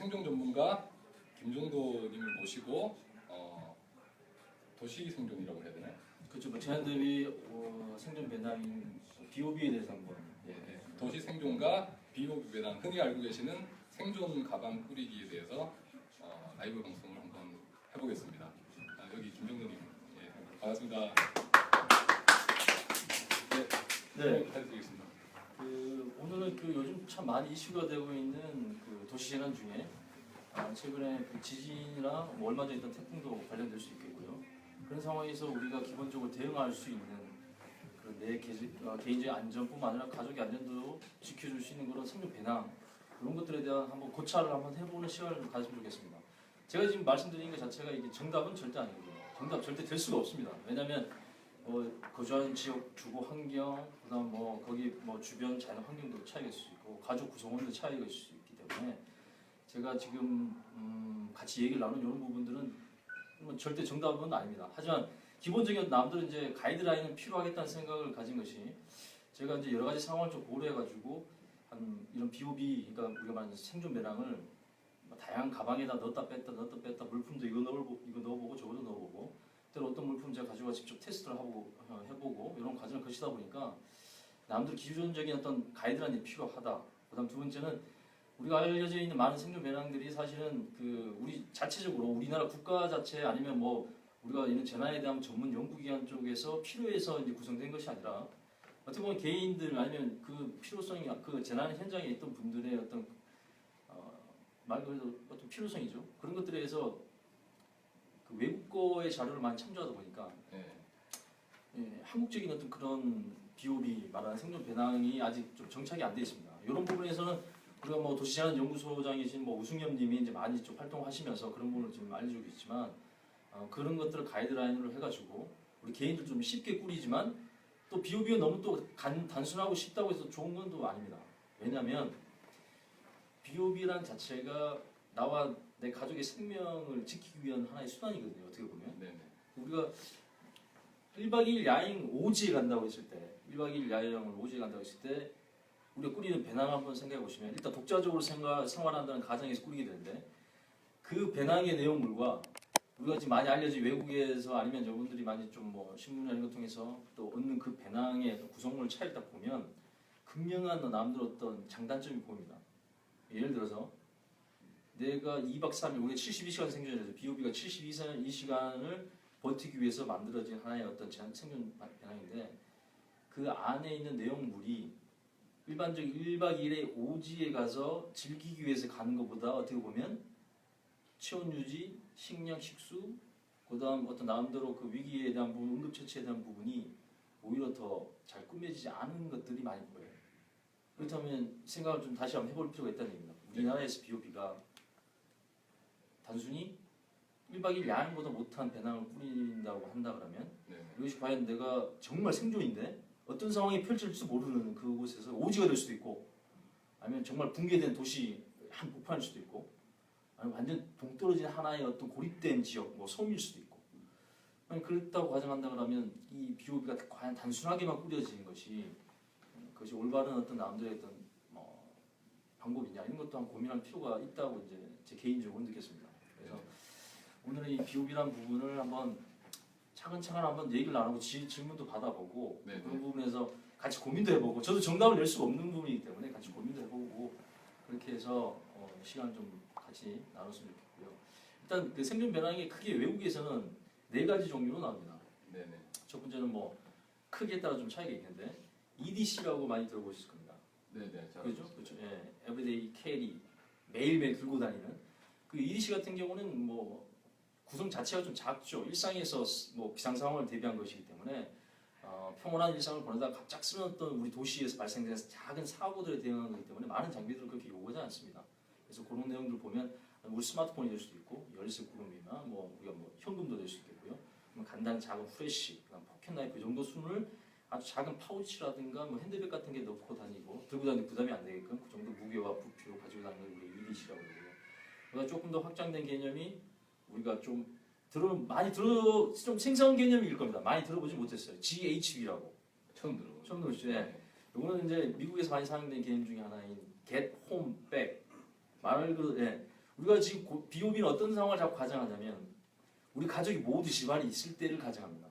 생존 전문가 김종도님을 모시고 도시 생존이라고 해야 되나요? 그렇죠. 뭐 제한 대비 생존 배낭인 BOB에 대해서 한번. 네. 도시 생존과 BOB 배낭, 흔히 알고 계시는 생존 가방 꾸리기에 대해서 라이브 방송을 한번 해보겠습니다. 여기 김종도님, 예, 반갑습니다. 네, 부탁드리겠습니다. 오늘은 요즘 참 많이 이슈가 되고 있는 도시 재난 중에 최근에 지진이나 뭐 얼마 전에 있던 태풍도 관련될 수 있겠고요. 그런 상황에서 우리가 기본적으로 대응할 수 있는 그런 내 개인적인 안전뿐만 아니라 가족의 안전도 지켜줄 수 있는 그런 생존 배낭 그런 것들에 대한 한번 고찰을 한번 해보는 시간을 가졌으면 좋겠습니다. 제가 지금 말씀드린 것 자체가 이게 정답은 절대 아니거든요. 정답 절대 될 수가 없습니다. 왜냐하면 거주하는 지역 주거 환경, 그다음 거기 주변 자연 환경도 차이가 있을 수 있고 가족 구성원도 차이가 있을 수 있기 때문에 제가 지금 같이 얘기를 나눈 이런 부분들은 절대 정답은 아닙니다. 하지만 기본적인 남들은 이제 가이드라인은 필요하겠다는 생각을 가진 것이 제가 이제 여러 가지 상황을 좀 고려해가지고 이런 BOB, 그러니까 우리가 말하는 생존 배낭을 다양한 가방에다 넣었다 뺐다 물품도 이거 넣어보고 저거도 넣어보고 때로 어떤 물품 제가 가지고 직접 테스트를 해보고 이런 과정을 거치다 보니까 남들 기준적인 어떤 가이드라인이 필요하다. 그다음 두 번째는 우리가 알려져 있는 많은 생존 배낭들이 사실은 우리 자체적으로 우리나라 국가 자체 아니면 우리가 있는 재난에 대한 전문 연구기관 쪽에서 필요해서 이제 구성된 것이 아니라 어떻게 보면 개인들 아니면 그 필요성이 재난 현장에 있던 분들의 어떤 말 그대로 어떤 필요성이죠. 그런 것들에 의해서 외국 거의 자료를 많이 참조하다 보니까 한국적인 어떤 그런 BOB 말하는 생존 배낭이 아직 좀 정착이 안 돼 있습니다. 이런 부분에서는 우리가 도시재난 연구소장이신 우승엽님이 이제 많이 좀 활동하시면서 그런 부분을 지금 알려주고 있지만 그런 것들을 가이드라인으로 해가지고 우리 개인들 좀 쉽게 꾸리지만 또 BOB가 너무 또 단순하고 쉽다고 해서 좋은 건 또 아닙니다. 왜냐하면 BOB라는 자체가 나와 내 가족의 생명을 지키기 위한 하나의 수단이거든요. 어떻게 보면 네네. 우리가 1박 2일 야행 오지에 간다고 했을 때 1박 2일 야영을 오지에 간다고 했을 때 우리가 꾸리는 배낭 한번 생각해 보시면 일단 독자적으로 생활한다는 가정에서 꾸리게 되는데 그 배낭의 내용물과 우리가 지금 많이 알려진 외국에서 아니면 여러분들이 많이 좀 신문이나 이런 걸 통해서 또 얻는 그 배낭의 구성물 차이를 딱 보면 극명한 남들 어떤 장단점이 보입니다. 예를 들어서 내가 2박 3일 우리가 72시간 생존해서 BOB가 72시간을 버티기 위해서 만들어진 하나의 어떤 생존 배낭인데 그 안에 있는 내용물이 일반적인 1박 2일의 오지에 가서 즐기기 위해서 가는 것보다 어떻게 보면 체온 유지, 식량, 식수, 그다음 어떤 나름대로 그 위기에 대한 부분, 응급처치에 대한 부분이 오히려 더 잘 꾸며지지 않은 것들이 많이 보여요. 그렇다면 생각을 좀 다시 한번 해볼 필요가 있다는 얘기입니다. 우리나라에서 BOB가 단순히 1박 2일 야행보다 못한 배낭을 꾸린다고 한다 그러면 이것이 과연 내가 정말 생존인데 어떤 상황이 펼쳐질지 모르는 그곳에서 오지가 될 수도 있고 아니면 정말 붕괴된 도시 한 폭발일 수도 있고 아니면 완전 동떨어진 하나의 어떤 고립된 지역 섬일 수도 있고 그렇다고 가정한다 그러면 이 BOB가 과연 단순하게만 꾸려지는 것이 그것이 올바른 어떤 남들의 어떤 방법이냐 이런 것도 한번 고민할 필요가 있다고 이제 제 개인적으로 느꼈습니다. 그래서 오늘은 이 BOB라는 부분을 한번 차근차근 한번 얘기를 나누고 질문도 받아보고 그런 부분에서 같이 고민도 해보고 저도 정답을 낼 수가 없는 부분이기 때문에 같이 고민도 해보고 그렇게 해서 시간 좀 같이 나눴으면 좋겠고요. 일단 그 생존 배낭이 크게 외국에서는 4가지 종류로 나옵니다. 네네. 첫 번째는 크기에 따라 좀 차이가 있는데 EDC라고 많이 들어보셨을 겁니다. 네네. 그렇죠? 그렇죠. 예, Everyday Carry 매일매일 들고 다니는 그 EDC 같은 경우는 구성 자체가 좀 작죠. 일상에서 비상 상황을 대비한 것이기 때문에 평온한 일상을 보내다가 갑작스러운 어떤 우리 도시에서 발생되는 작은 사고들에 대응하는 거기 때문에 많은 장비들을 그렇게 요구하지 않습니다. 그래서 그런 내용들을 보면 우리 스마트폰이 될 수도 있고 열쇠 구름이나 우리가 현금도 될 수 있겠고요. 간단한 작은 후레쉬, 포켓 나이프 정도 수준을 아주 작은 파우치라든가 핸드백 같은 게 넣고 다니고 들고 다니는 부담이 안 되게끔 그 정도 무게와 부피로 가지고 다니는 걸 우리 EDC라고 그러고요. 그러다 조금 더 확장된 개념이 우리가 좀 생소한 개념일 겁니다. 많이 들어보지 못했어요. GHB라고. 처음 들어보죠. 네. 이거는 이제 미국에서 많이 사용된 개념 중에 하나인 Get Home Bag. 말 그대로 우리가 지금 BOB는 어떤 상황을 자꾸 가정하냐면 우리 가족이 모두 집안에 있을 때를 가정합니다.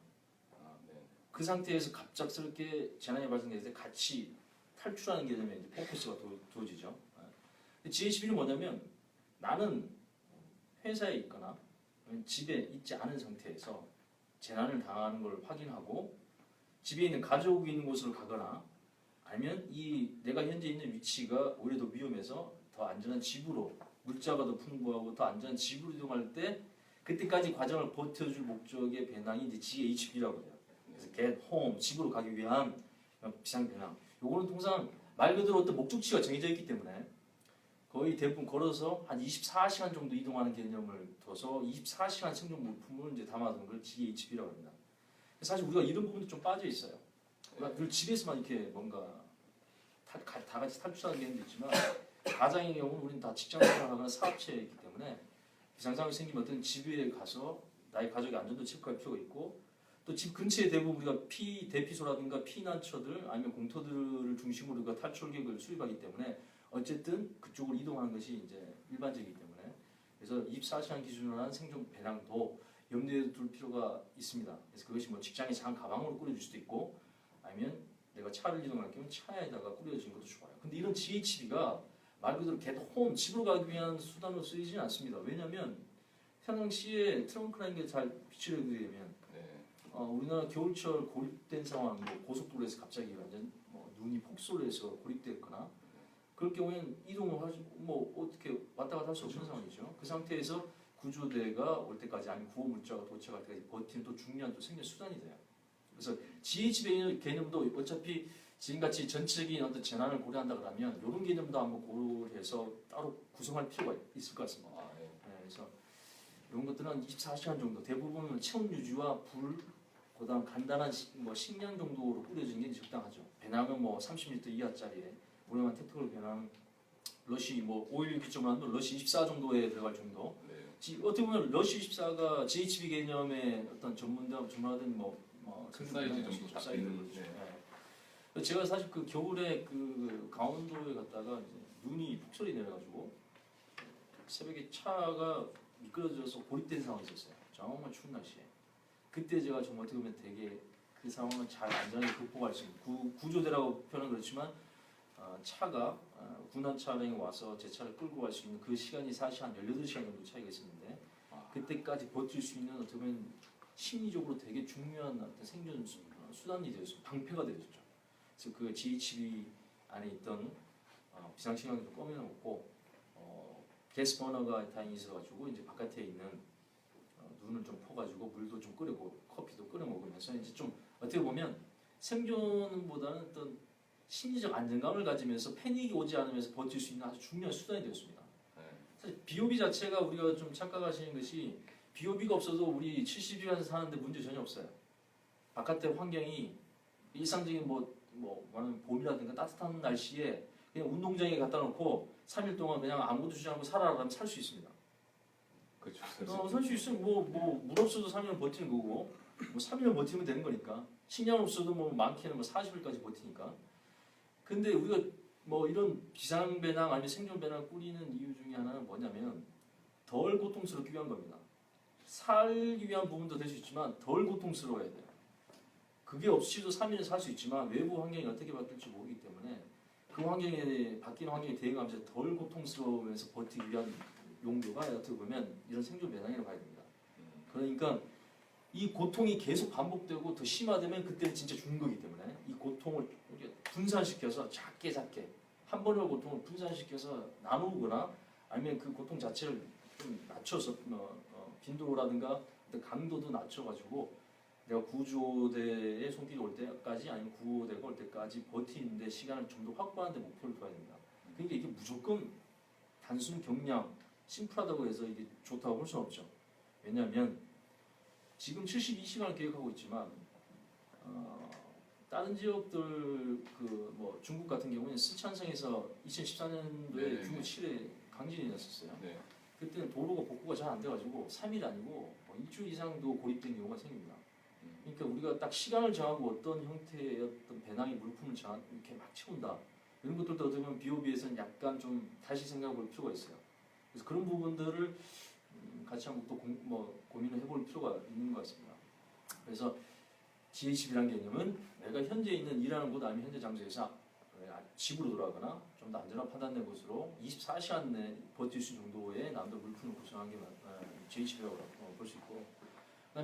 아, 네. 그 상태에서 갑작스럽게 재난이 발생했을 때 같이 탈출하는 개념에 이제 포커스가 두어지죠. GHB는 뭐냐면 나는 회사에 있거나 집에 있지 않은 상태에서 재난을 당하는 걸 확인하고 집에 있는 가족이 있는 곳으로 가거나 아니면 이 내가 현재 있는 위치가 오히려 더 위험해서 더 안전한 집으로 물자가 더 풍부하고 더 안전한 집으로 이동할 때 그때까지 과정을 버텨줄 목적의 배낭이 이제 GHB라고 해요. 그래서 get home 집으로 가기 위한 비상 배낭. 요거는 통상 말 그대로 어떤 목적지가 정해져 있기 때문에 거의 대부분 걸어서 한 24시간 정도 이동하는 개념을 둬서 24시간 생존 물품을 이제 담아둔 걸 GHB라고 합니다. 사실 우리가 이런 부분도 좀 빠져 있어요. 우리가 늘 집에서만 이렇게 뭔가 다 같이 탈출하는 개념도 있지만 가장의 경우는 우리는 다 직장 생활하거나 사업체에 있기 때문에 비상 상황이 생기면 어떤 집에 가서 나의 가족의 안전도 체크할 필요가 있고 또 집 근처에 대부분 우리가 대피소라든가 피난처들 아니면 공터들을 중심으로 우리가 탈출 계획을 수립하기 때문에 어쨌든 그쪽으로 이동하는 것이 이제 일반적이기 때문에 그래서 24시간 기준으로 한 생존 배낭도 염두에 둘 필요가 있습니다. 그래서 그것이 뭐 직장에 작은 가방으로 꾸려질 수도 있고 아니면 내가 차를 이동할 경우 차에다가 꾸려지는 것도 좋아요. 근데 이런 GHB가 말 그대로 get home 집으로 가기 위한 수단으로 쓰이지는 않습니다. 왜냐하면 평상시에 트렁크라는 게 잘 비치를 하게 되면 우리나라 겨울철 고립된 상황, 뭐 고속도로에서 갑자기 완전 뭐 눈이 폭설해서 고립됐거나 그럴 경우에는 이동을 뭐 어떻게 왔다 갔다 할 수 없는 상황이죠. 그 상태에서 구조대가 올 때까지 아니면 구호 물자가 도착할 때까지 버티는 또 중요한 또 생존 수단이 돼요. 그래서 GHB 개념도 어차피 지금같이 전체적인 어떤 재난을 고려한다 그러면 이런 개념도 한번 고려해서 따로 구성할 필요가 있을 것 같습니다. 그래서 이런 것들은 24시간 정도 대부분은 체온 유지와 불 그다음 간단한 뭐 식량 정도로 뿌려지는 게 적당하죠. 배낭은 뭐 30리터 이하짜리에 우리만 택트컬 배낭 러시 뭐 오일 기점으로 하면 러시 24 정도에 들어갈 정도. 어떻게 보면 러시 24가 GHB 개념의 어떤 전문가든 큰 사이즈 정도 딱 되는. 제가 사실 그 겨울에 그 강원도에 갔다가 이제 눈이 폭설이 내려가지고 새벽에 차가 미끄러져서 고립된 상황이 있었어요. 정말 추운 날씨에. 그때 제가 정말 어떻게 보면 되게 그 상황을 잘 안전하게 극복할 수 있는 구조대라고 표현은 그렇지만 차가 군한 차량이 와서 제 차를 끌고 갈 수 있는 그 시간이 사실 한 18시간 정도 차이가 있었는데 그때까지 버틸 수 있는 어떻게 보면 심리적으로 되게 중요한 어떤 생존 수단이 되었어요. 방패가 되었죠. 그래서 그 GHB 안에 있던 비상식량을 좀 꺼내놓고 게스 버너가 다행히 있어가지고 이제 바깥에 있는 눈을 좀 퍼가지고 물도 좀 끓이고 커피도 끓여 먹으면서 이제 좀 어떻게 보면 생존보다는 어떤 심리적 안정감을 가지면서 패닉이 오지 않으면서 버틸 수 있는 아주 중요한 수단이 되었습니다. 사실 BOB 자체가 우리가 좀 착각하시는 것이 BOB가 없어도 우리 70시간 사는데 문제 전혀 없어요. 바깥의 환경이 일상적인 말하면 봄이라든가 따뜻한 날씨에 그냥 운동장에 갖다 놓고 3일 동안 그냥 아무것도 주지 않고 살아라 하면 살 수 있습니다. 그렇죠. 살 수 있으면 물 없어도 3년 버티는 거고 뭐 3년 버티면 되는 거니까 식량 없어도 뭐 많게는 뭐 40일까지 버티니까. 근데 우리가 뭐 이런 비상 배낭 아니면 생존 배낭 꾸리는 이유 중에 하나는 뭐냐면 덜 고통스럽기 위한 겁니다. 살기 위한 부분도 될 수 있지만 덜 고통스러워야 돼요. 그게 없이도 3일은 살 수 있지만 외부 환경이 어떻게 바뀔지 모르기 때문에 그 환경에 바뀌는 환경에 대응하면서 덜 고통스러우면서 버티기 위한 용도가 어떻게 보면 이런 생존 배낭이라고 봐야 됩니다. 그러니까 이 고통이 계속 반복되고 더 심화되면 그때는 진짜 죽는 거기 때문에 이 고통을 분산시켜서 작게 한 번의 고통을 분산시켜서 나누거나 아니면 그 고통 자체를 좀 낮춰서 빈도라든가 강도도 낮춰가지고 내가 구조대의 손길이 올 때까지 아니면 구호대가 올 때까지 버티는데 시간을 좀 더 확보하는 데 목표를 둬야 됩니다. 그러니까 이게 무조건 단순 경량 심플하다고 해서 이게 좋다고 볼 수는 없죠. 왜냐하면 지금 72시간을 계획하고 있지만 다른 지역들 중국 같은 경우는 스촨성에서 2014년도에 중국 7회 강진이 났었어요. 그때는 도로가 복구가 잘 안 돼가지고 3일 아니고 일주일 이상도 고립된 경우가 생깁니다. 그러니까 우리가 딱 시간을 정하고 어떤 형태의 어떤 배낭이 물품을 이렇게 막 채운다 이런 것들도 어떻게 보면 BOB에서는 약간 좀 다시 생각해 볼 필요가 있어요. 그래서 그런 부분들을 같이 한번 또 고민을 해볼 필요가 있는 것 같습니다. 그래서 GHB라는 개념은 내가 현재 있는 일하는 곳 아니면 현재 장소에서 집으로 돌아가거나 좀 더 안전한 판단된 곳으로 24시간 내에 버틸 수 있는 정도의 남들 물품을 구성한 게 GHB라고 볼 수 있고,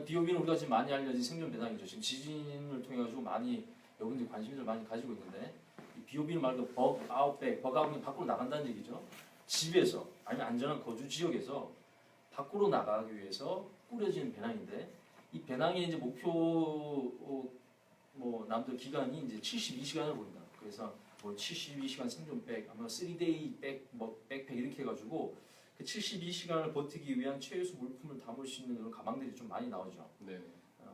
BOB는 우리가 지금 많이 알려진 생존 배낭이죠. 지금 지진을 통해 가지고 많이 여러분들이 관심을 많이 가지고 있는데, 이 BOB는 말 그대로 버그 아웃백, 버그 아웃이 밖으로 나간다는 얘기죠. 집에서 아니면 안전한 거주 지역에서 밖으로 나가기 위해서 꾸려지는 배낭인데, 이 배낭의 이제 목표 남들 기간이 이제 72시간을 보인다. 그래서 뭐 72시간 생존백, 아마 3day 백, 백팩 이렇게 해가지고 그 72시간을 버티기 위한 최소 물품을 담을 수 있는 그런 가방들이 좀 많이 나오죠. 네.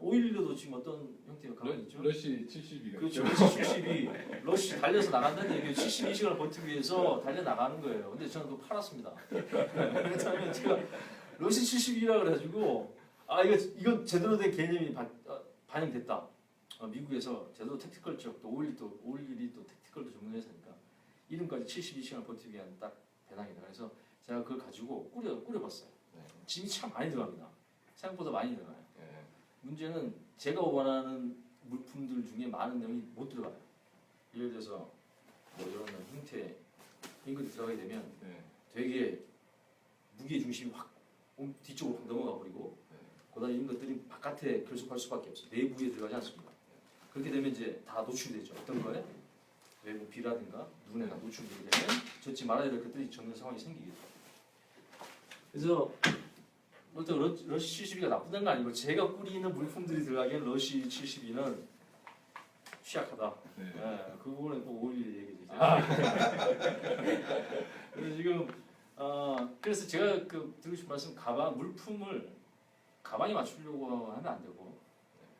511도 지금 어떤 형태의 가방이 있죠? 러시 72가 그렇죠. 러시 72. 러시 달려서 나간다는 얘기예요. 72시간을 버티기 위해서 달려 나가는 거예요. 근데 저는 그거 팔았습니다. 왜냐하면 제가 러시 72라 그래가지고 이건 제대로 된 개념이 반영됐다. 미국에서 제대로 택티컬 지역도 511이 또 택티컬도 전문 회사니까 이름까지 72시간을 버티기 위한 딱 배낭이다. 그래서 제가 그걸 가지고 꾸려봤어요. 네. 짐이 참 많이 들어갑니다. 생각보다 많이 들어가요. 네. 문제는 제가 원하는 물품들 중에 많은 내용이 못 들어가요. 예를 들어서 뭐 이런 형태 이런 것들이 들어가게 되면 네. 되게 무게 중심이 확 뒤쪽으로 확 넘어가 버리고, 네. 그다음 이런 것들이 바깥에 결속할 수밖에 없어요. 내부에 들어가지 않습니다. 그렇게 되면 이제 다 노출되죠. 어떤 거에? 외부 비라든가 눈에나 노출되게 되면 젖지 말아야 될 것들이 적는 상황이 생기겠죠. 그래서 러시 72가 나쁘다는 건 아니고, 제가 꾸리는 물품들이 들어가기엔 러시 72는 취약하다. 네. 네, 그 부분은 또 511 얘기죠. 그래서 지금 그래서 제가 드리고 싶은 말씀, 물품을 가방에 맞추려고 하면 안 되고,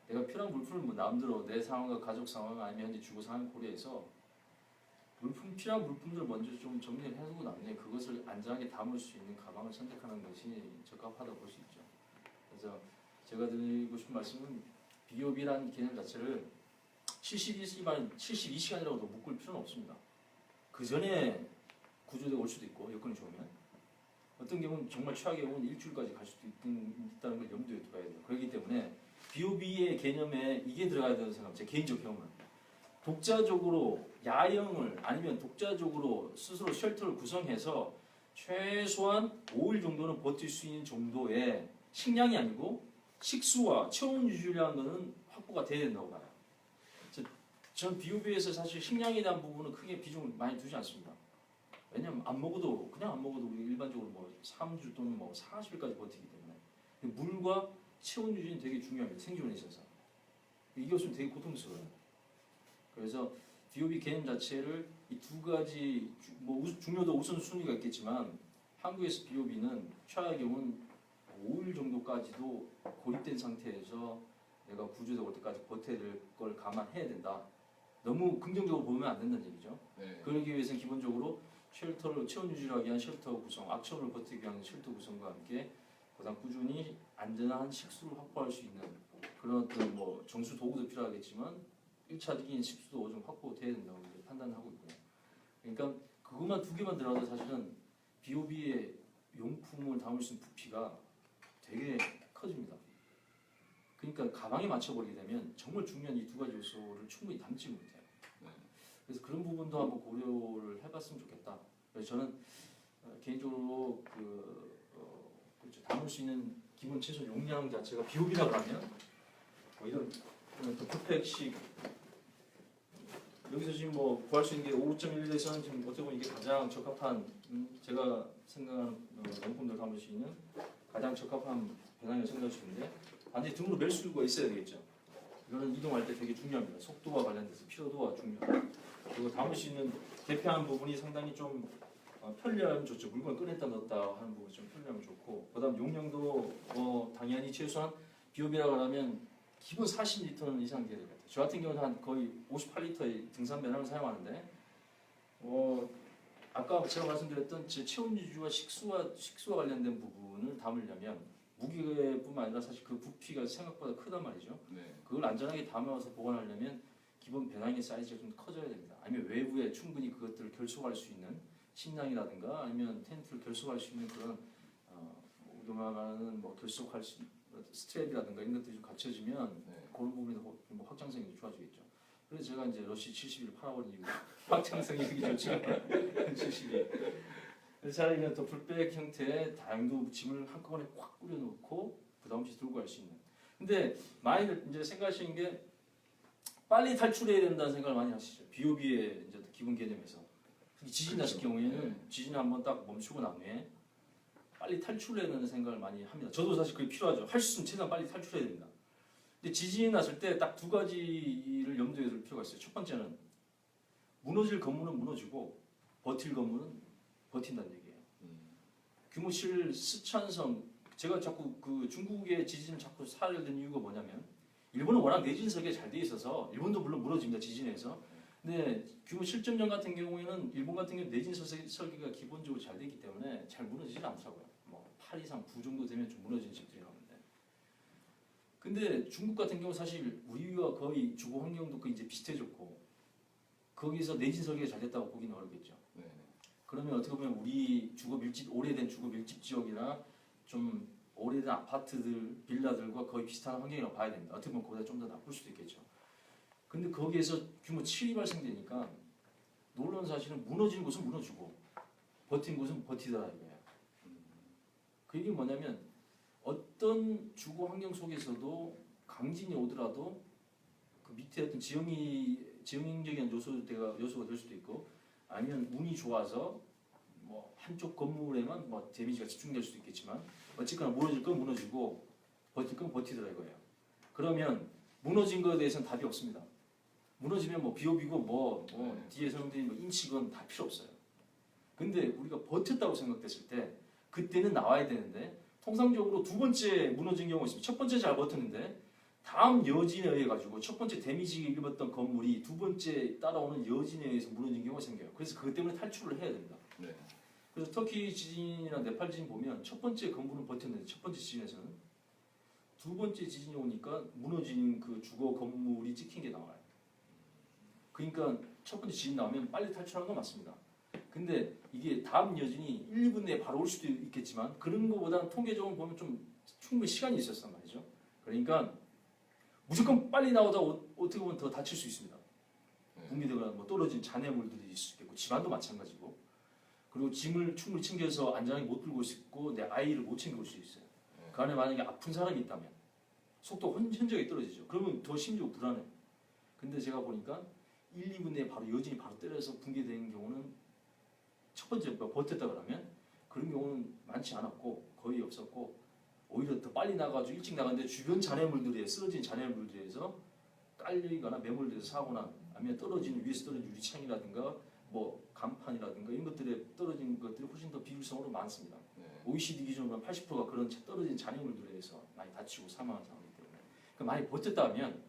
내가 필요한 물품을 뭐 남대로 내 상황과 가족 상황 아니면 현재 주거 상황 고려해서 필요한 물품들을 먼저 좀 정리를 해두고 나중에 그것을 안전하게 담을 수 있는 가방을 선택하는 것이 적합하다고 볼 수 있죠. 그래서 제가 드리고 싶은 말씀은 BOB라는 개념 자체를 72시간이라고도 묶을 필요는 없습니다. 그 전에 구조되고 올 수도 있고, 여건이 좋으면 어떤 경우는 정말 최악의 경우는 일주일까지 갈 수도 있다는 걸 염두에 둬야 돼요. 그렇기 때문에 BOB의 개념에 이게 들어가야 된다고 생각합니다. 제 개인적 경험은 독자적으로 야영을 아니면 독자적으로 스스로 쉘터를 구성해서 최소한 5일 정도는 버틸 수 있는 정도의 식량이 아니고 식수와 체온 유지라는 것은 확보가 돼야 된다고 봐요. 전 BOB에서 사실 식량에 대한 부분은 크게 비중을 많이 두지 않습니다. 왜냐하면 그냥 안 먹어도 우리 일반적으로 뭐 3주 또는 뭐 40일까지 버티기 때문에 물과 체온 유지는 되게 중요합니다. 생존에 있어서. 이게 없으면 되게 고통스러워요. 그래서 BOB 개념 자체를 이 두 가지 중요도 우선순위가 있겠지만, 한국에서 BOB는 최악의 경우는 5일 정도까지도 고립된 상태에서 내가 구조되고 올 때까지 버텨야 될 걸 감안해야 된다. 너무 긍정적으로 보면 안 된다는 얘기죠. 네. 그러기 위해서는 기본적으로 쉘터를 체온 유지를 하기 위한 쉘터 구성, 악천후를 버티기 위한 쉘터 구성과 함께 그다음 꾸준히 안전한 식수를 확보할 수 있는 그런 어떤 뭐 정수 도구도 필요하겠지만 1차적인 식수도 좀 확보돼야 된다고 판단하고 있고요. 그러니까 그것만 두 개만 들어도 사실은 BOB의 용품을 담을 수 있는 부피가 되게 커집니다. 그러니까 가방에 맞춰버리게 되면 정말 중요한 이 두 가지 요소를 충분히 담지 못해요. 그래서 그런 부분도 한번 고려를 해봤으면 좋겠다. 그래서 저는 개인적으로 그렇죠. 담을 수 있는 기본 최소 용량 자체가 BOB라고 하면 뭐 이런 퍼펙식 여기서 지금 뭐 구할 수 있는 게 5.1에서는 지금 어떻게 보면 이게 가장 적합한 제가 생각하는 용품들 담을 수 있는 가장 적합한 배낭이라고 생각할 수 있는데, 반드시 등으로 멜 수가 있어야 되겠죠. 이거는 이동할 때 되게 중요합니다. 속도와 관련돼서 피로도가 중요합니다. 그리고 담을 수 있는 대표하는 부분이 상당히 좀 편리하면 좋죠. 물건 꺼냈다 넣었다 하는 부분이 좀 편리하면 좋고, 그다음 용량도 당연히 최소한 BOB라고 하면 기본 40리터는 이상 돼야 됩니다. 저 같은 경우는 한 거의 58리터의 등산 배낭을 사용하는데, 아까 제가 말씀드렸던 제 체온 유지와 식수와 관련된 부분을 담으려면 무게뿐만 아니라 사실 그 부피가 생각보다 크단 말이죠. 네. 그걸 안전하게 담아서 보관하려면 기본 배낭의 사이즈가 좀 커져야 됩니다. 아니면 외부에 충분히 그것들을 결속할 수 있는 식량이라든가 아니면 텐트를 결속할 수 있는 그런 우리가 말하는 뭐 결속할 수 있는 스트랩이라든가 이런 것들이 좀 갖춰지면 네. 그런 부분에서 뭐 확장성이 좀 좋아지겠죠. 그래서 제가 이제 러시 71을 팔아버린 이유가 확장성이 되게 좋죠. 71. 그래서 차라리 그냥 더블백 형태의 다용도 짐을 한꺼번에 꽉 뿌려놓고 부담 없이 들고 갈 수 있는. 근데 많이들 이제 생각하시는 게 빨리 탈출해야 된다는 생각을 많이 하시죠. BOB의 이제 기본 개념에서. 특히 지진 났을 그렇죠. 경우에는 네. 지진을 한번 딱 멈추고 난 후에 빨리 탈출하는 생각을 많이 합니다. 저도 사실 그게 필요하죠. 할 수 있으면 최대한 빨리 탈출해야 됩니다. 근데 지진이 났을 때 딱 두 가지를 염두에 둘 필요가 있어요. 첫 번째는 무너질 건물은 무너지고 버틸 건물은 버틴다는 얘기예요. 규모 7 스촨성, 제가 자꾸 그 중국의 지진 자꾸 사례를 든 이유가 뭐냐면 일본은 워낙 내진 설계 잘 돼 있어서 일본도 물론 무너집니다. 지진에서. 근데 규모 7.0 같은 경우에는 일본 같은 경우 내진 설계가 기본적으로 잘 돼 있기 때문에 잘 무너지지 않더라고요. 뭐 8 이상 9 정도 되면 좀 무너지는 집들이 나오는데. 근데 중국 같은 경우 사실 우리와 거의 주거 환경도 거의 이제 비슷해졌고 거기서 내진 설계가 잘 됐다고 보기는 어렵겠죠. 네. 그러면 어떻게 보면 우리 주거 밀집 오래된 주거 밀집 지역이나 좀 오래된 아파트들 빌라들과 거의 비슷한 환경이라고 봐야 됩니다. 어떻게 보면 그보다 좀 더 나쁠 수도 있겠죠. 근데 거기에서 규모 7이 발생되니까 놀라운 사실은 무너진 곳은 무너지고 버틴 곳은 버티더라 이거예요. 그 얘기는 뭐냐면 어떤 주거 환경 속에서도 강진이 오더라도 그 밑에 어떤 지형적인 요소가 될 수도 있고 아니면 운이 좋아서 뭐 한쪽 건물에만 뭐 데미지가 집중될 수도 있겠지만 어쨌거나 무너질 건 무너지고 버틸 건 버티더라 이거예요. 그러면 무너진 거에 대해서는 답이 없습니다. 무너지면 뭐 비오비고 뭐 뒤에 사람들이 뭐 인치건 다 필요 없어요. 근데 우리가 버텼다고 생각됐을 때 그때는 나와야 되는데 통상적으로 두 번째 무너진 경우가 있습니다. 첫 번째 잘 버텼는데 다음 여진에 의해 가지고 첫 번째 데미지 입었던 건물이 두 번째 따라오는 여진에 의해서 무너진 경우가 생겨요. 그래서 그것 때문에 탈출을 해야 됩니다. 네. 그래서 터키 지진이나 네팔 지진 보면 첫 번째 건물은 버텼는데 첫 번째 지진에서는 두 번째 지진이 오니까 무너진 그 주거 건물이 찍힌 게 나와요. 그러니까 첫 번째 지진 나오면 빨리 탈출하는 건 맞습니다. 근데 이게 다음 여진이 1, 2분 내에 바로 올 수도 있겠지만 그런 것보다는 통계적으로 보면 좀 충분히 시간이 있었단 말이죠. 그러니까 무조건 빨리 나오다 어떻게 보면 더 다칠 수 있습니다. 붕괴되거나 뭐 떨어진 잔해물들이 있을 수 있겠고 집안도 마찬가지고 그리고 짐을 충분히 챙겨서 안전하게 못 들고 있고 내 아이를 못 챙겨올 수 있어요. 그 안에 만약에 아픈 사람이 있다면 속도 현저하게 떨어지죠. 그러면 더 심지어 불안해. 근데 제가 보니까 1, 2분 내에 바로 여진이 바로 때려서 붕괴되는 경우는 첫 번째 버텼다 그러면 그런 경우는 많지 않았고 거의 없었고 오히려 더 빨리 나가지고 일찍 나갔는데 주변 잔해물들에 쓰러진 잔해물들에서 깔리거나 매몰돼서 사고나 아니면 떨어지는 위에서 떨어진 유리창이라든가 뭐 간판이라든가 이런 것들에 떨어진 것들이 훨씬 더 비율성으로 많습니다. 네. OECD 기준으로 80%가 그런 떨어진 잔해물들에 의해서 많이 다치고 사망한 상황이기 때문에 그러니까 많이 버텼다면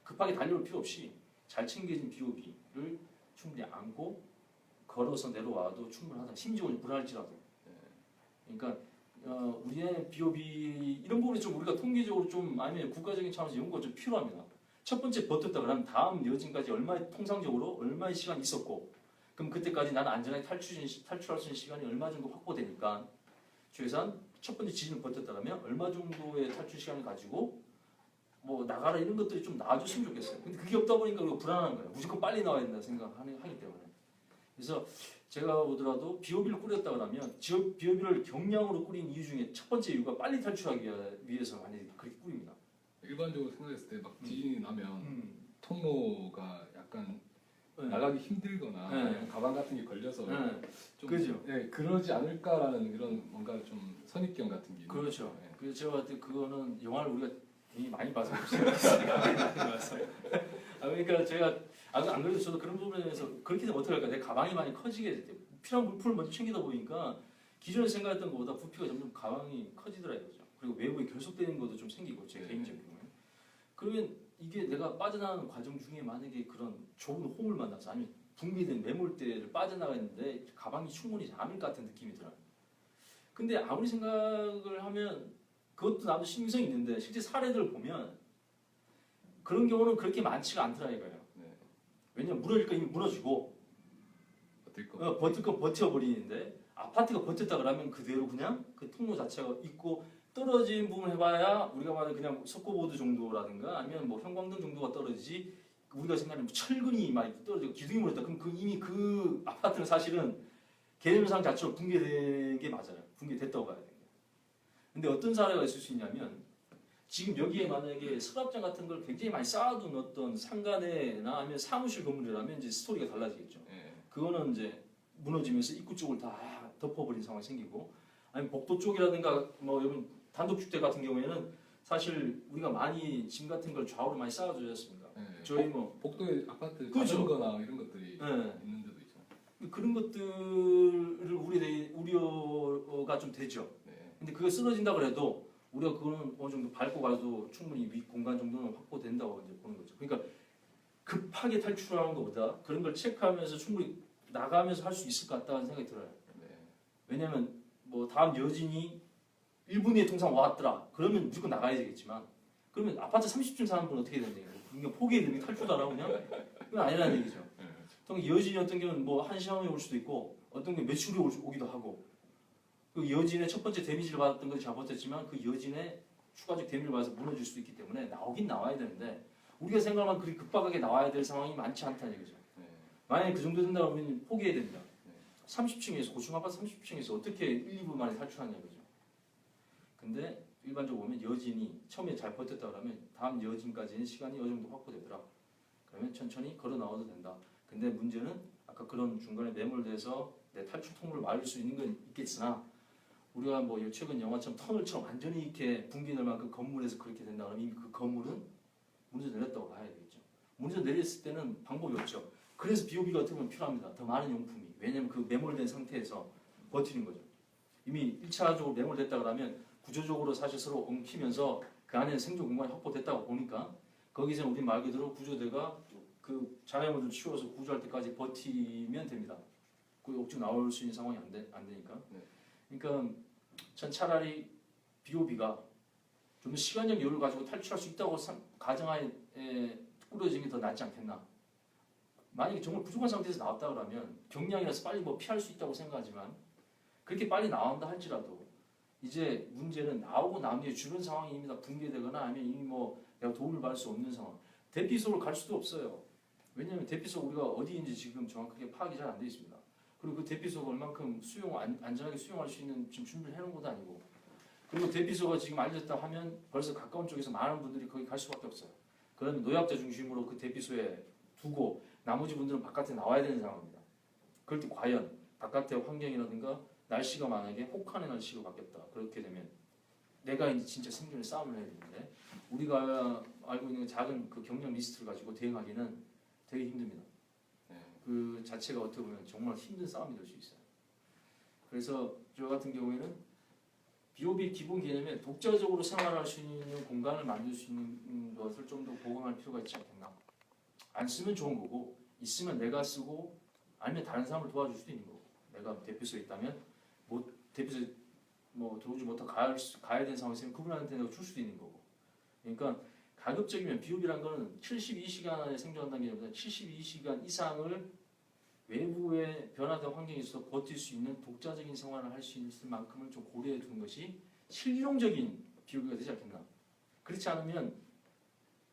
급하게 달려올 필요 없이 잘 챙겨진 BOB를 충분히 안고 걸어서 내려와도 충분하다. 심지어는 불안할지라도. 그러니까 우리의 BOB 이런 부분이 좀 우리가 통계적으로 좀 아니면 국가적인 차원에서 연구가 좀 필요합니다. 첫 번째 버텼다 그러면 다음 여진까지 통상적으로 얼마의 시간이 있었고 그럼 그때까지 나는 안전하게 탈출할 수 있는 시간이 얼마 정도 확보되니까 최소한 첫 번째 지진을 버텼다 그러면 얼마 정도의 탈출 시간을 가지고 뭐 나가라 이런 것들이 좀 나와줬으면 좋겠어요. 근데 그게 없다 보니까 우리가 불안한 거예요. 무조건 빨리 나와야 된다 생각하기 때문에. 그래서 제가 보더라도 BOB를 꾸렸다 그러면 BOB를 경량으로 꾸린 이유 중에 첫 번째 이유가 빨리 탈출하기 위해서 많이 그렇게 꾸립니다. 일반적으로 생각했을 때 막 지진이 나면 통로가 약간 네. 나가기 힘들거나 네. 가방 같은 게 걸려서 네. 좀 그죠. 네, 그러지 않을까라는 이런 뭔가 좀 선입견 같은 게 있는 그렇죠. 거죠. 네. 그래서 제가 봤을 때 그거는 영화를 우리가 되게 많이 봐서 그렇습니다. 그러니까 제가 안 그래도 저도 그런 부분에 대해서 그렇게 되면 어떡할까? 내 가방이 많이 커지게 될 때 필요한 물품을 먼저 챙기다 보니까 기존에 생각했던 것보다 부피가 점점 가방이 커지더라 이거죠. 그리고 외부에 결속되는 것도 좀 생기고 제 네. 개인적인 경우에 그러면 이게 내가 빠져나가는 과정 중에 만약에 그런 좁은 홈을 만나서 아니면 붕괴된 매몰대를 빠져나가는데 가방이 충분히 않을 것 같은 느낌이 들어요. 근데 아무리 생각을 하면 그것도 나도 신빙성이 있는데 실제 사례들을 보면 그런 경우는 그렇게 많지가 않더라 이거예요. 네. 왜냐면 무너질 거 이미 무너지고 버틸 거. 버틸 거 버텨버리는데 아파트가 버텼다 그러면 그대로 그냥 그 통로 자체가 있고 떨어진 부분 해봐야 우리가 말하는 그냥 석고보드 정도라든가 아니면 뭐 형광등 정도가 떨어지지 우리가 생각하는 뭐 철근이 많이 떨어지고 기둥이 무너졌다 그럼 그 이미 그 아파트는 사실은 개념상 자체로 붕괴된 게 맞아요. 붕괴됐다고 봐야 돼요. 근데 어떤 사례가 있을 수 있냐면 지금 여기에 만약에 서랍장 같은 걸 굉장히 많이 쌓아둔 어떤 상가내나 아니면 사무실 건물이라면 이제 스토리가 달라지겠죠. 예. 그거는 이제 무너지면서 입구 쪽을 다 덮어버린 상황이 생기고 아니면 복도 쪽이라든가 뭐 여러분 단독주택 같은 경우에는 사실 우리가 많이 짐 같은 걸 좌우로 많이 쌓아두지 않습니까? 예. 저희 뭐 복도에 아파트 그렇죠. 자전거나 이런 것들이 예. 있는 데도 있죠. 그런 것들을 우려가 좀 되죠. 네. 근데 그거 쓰러진다 그래도 우리가 그거는 어느 정도 밟고 가도 충분히 위 공간 정도는 확보된다고 이제 보는 거죠. 그러니까 급하게 탈출하는 것보다 그런 걸 체크하면서 충분히 나가면서 할 수 있을 것 같다는 생각이 들어요. 네. 왜냐면 뭐 다음 여진이 1분 뒤에 통상 왔더라. 그러면 무조건 나가야 되겠지만 그러면 아파트 30층 사는 분은 어떻게 되는 거예요? 그러니까 포기해야 됩니까? 탈출도 안 하고 그냥? 그건 아니라는 얘기죠. 네. 또 여진이 어떤 경우는 뭐 한 시간 후에 올 수도 있고 어떤 게 며칠 후에 오기도 하고 그 여진의 첫 번째 데미지를 받았던 것이 잘못했지만 그 여진의 추가적 데미지를 받아서 무너질 수도 있기 때문에 나오긴 나와야 되는데 우리가 생각하면 그렇게 급박하게 나와야 될 상황이 많지 않다는 얘기죠. 네. 만약에 그 정도 된다고 하면 포기해야 됩니다. 네. 30층에서 고층 아파트 30층에서 어떻게 1, 2분 만에 탈출하냐 이거죠. 근데 일반적으로 보면 여진이 처음에 잘 버텼다 그러면 다음 여진까지는 시간이 어느 정도 확보되더라. 그러면 천천히 걸어 나와도 된다. 근데 문제는 아까 그런 중간에 매몰돼서 내 탈출 통로를 막을 수 있는 건 있겠으나 우리가 뭐 최근 영화처럼 터널처럼 완전히 이렇게 붕괴될 만큼 건물에서 그렇게 된다 그러면 이미 그 건물은 무너져 내렸다고 봐야 되겠죠. 무너져 내렸을 때는 방법이 없죠. 그래서 BOB가 어떻게 보면 필요합니다. 더 많은 용품이. 왜냐하면 그 매몰된 상태에서 버티는 거죠. 이미 1차적으로 매몰됐다 그러면 구조적으로 사실 서로 엉키면서 그 안에 생존 공간이 확보됐다고 보니까 거기서 우리 말 그대로 구조대가 그 장애물을 치워서 구조할 때까지 버티면 됩니다. 그 억지로 나올 수 있는 상황이 안 되니까. 네. 그러니까 전 차라리 BOB가 좀 시간적 여유를 가지고 탈출할 수 있다고 가정하에 꾸려지는 게 더 낫지 않겠나. 만약에 정말 부족한 상태에서 나왔다 그러면 경량이라서 빨리 뭐 피할 수 있다고 생각하지만 그렇게 빨리 나온다 할지라도 이제 문제는 나오고 난 뒤에 주변 상황이 이미 다 붕괴되거나 아니면 이미 뭐 내가 도움을 받을 수 없는 상황. 대피소를 갈 수도 없어요. 왜냐하면 대피소 우리가 어디인지 지금 정확하게 파악이 잘 안 돼 있습니다. 그리고 그 대피소가 얼만큼 안전하게 수용할 수 있는 지금 준비를 해놓은 것도 아니고 그리고 대피소가 지금 알려졌다 하면 벌써 가까운 쪽에서 많은 분들이 거기 갈 수밖에 없어요. 그러면 노약자 중심으로 그 대피소에 두고 나머지 분들은 바깥에 나와야 되는 상황입니다. 그럴 때 과연 바깥의 환경이라든가 날씨가 만약에 혹한의 날씨로 바뀌었다. 그렇게 되면 내가 이제 진짜 생존의 싸움을 해야 되는데 우리가 알고 있는 작은 그 경력 리스트를 가지고 대응하기는 되게 힘듭니다. 네. 그 자체가 어떻게 보면 정말 힘든 싸움이 될 수 있어요. 그래서 저 같은 경우에는 BOB 기본 개념에 독자적으로 생활할 수 있는 공간을 만들 수 있는 것을 좀 더 보강할 필요가 있지 않겠나. 안 쓰면 좋은 거고 있으면 내가 쓰고 아니면 다른 사람을 도와줄 수도 있는 거고 내가 대피소에 있다면 뭐 대피소에 뭐 들어오지 못하고 가야 되는 상황이 있으면 그분한테 내가 줄 수도 있는 거고 그러니까 가급적이면 BOB라는 거는 72시간 안에 생존한다는 게 아니라 72시간 이상을 외부의 변화된 환경에서 버틸 수 있는 독자적인 생활을 할 수 있을 만큼을 좀 고려해 두는 것이 실용적인 BOB가 되지 않겠나. 그렇지 않으면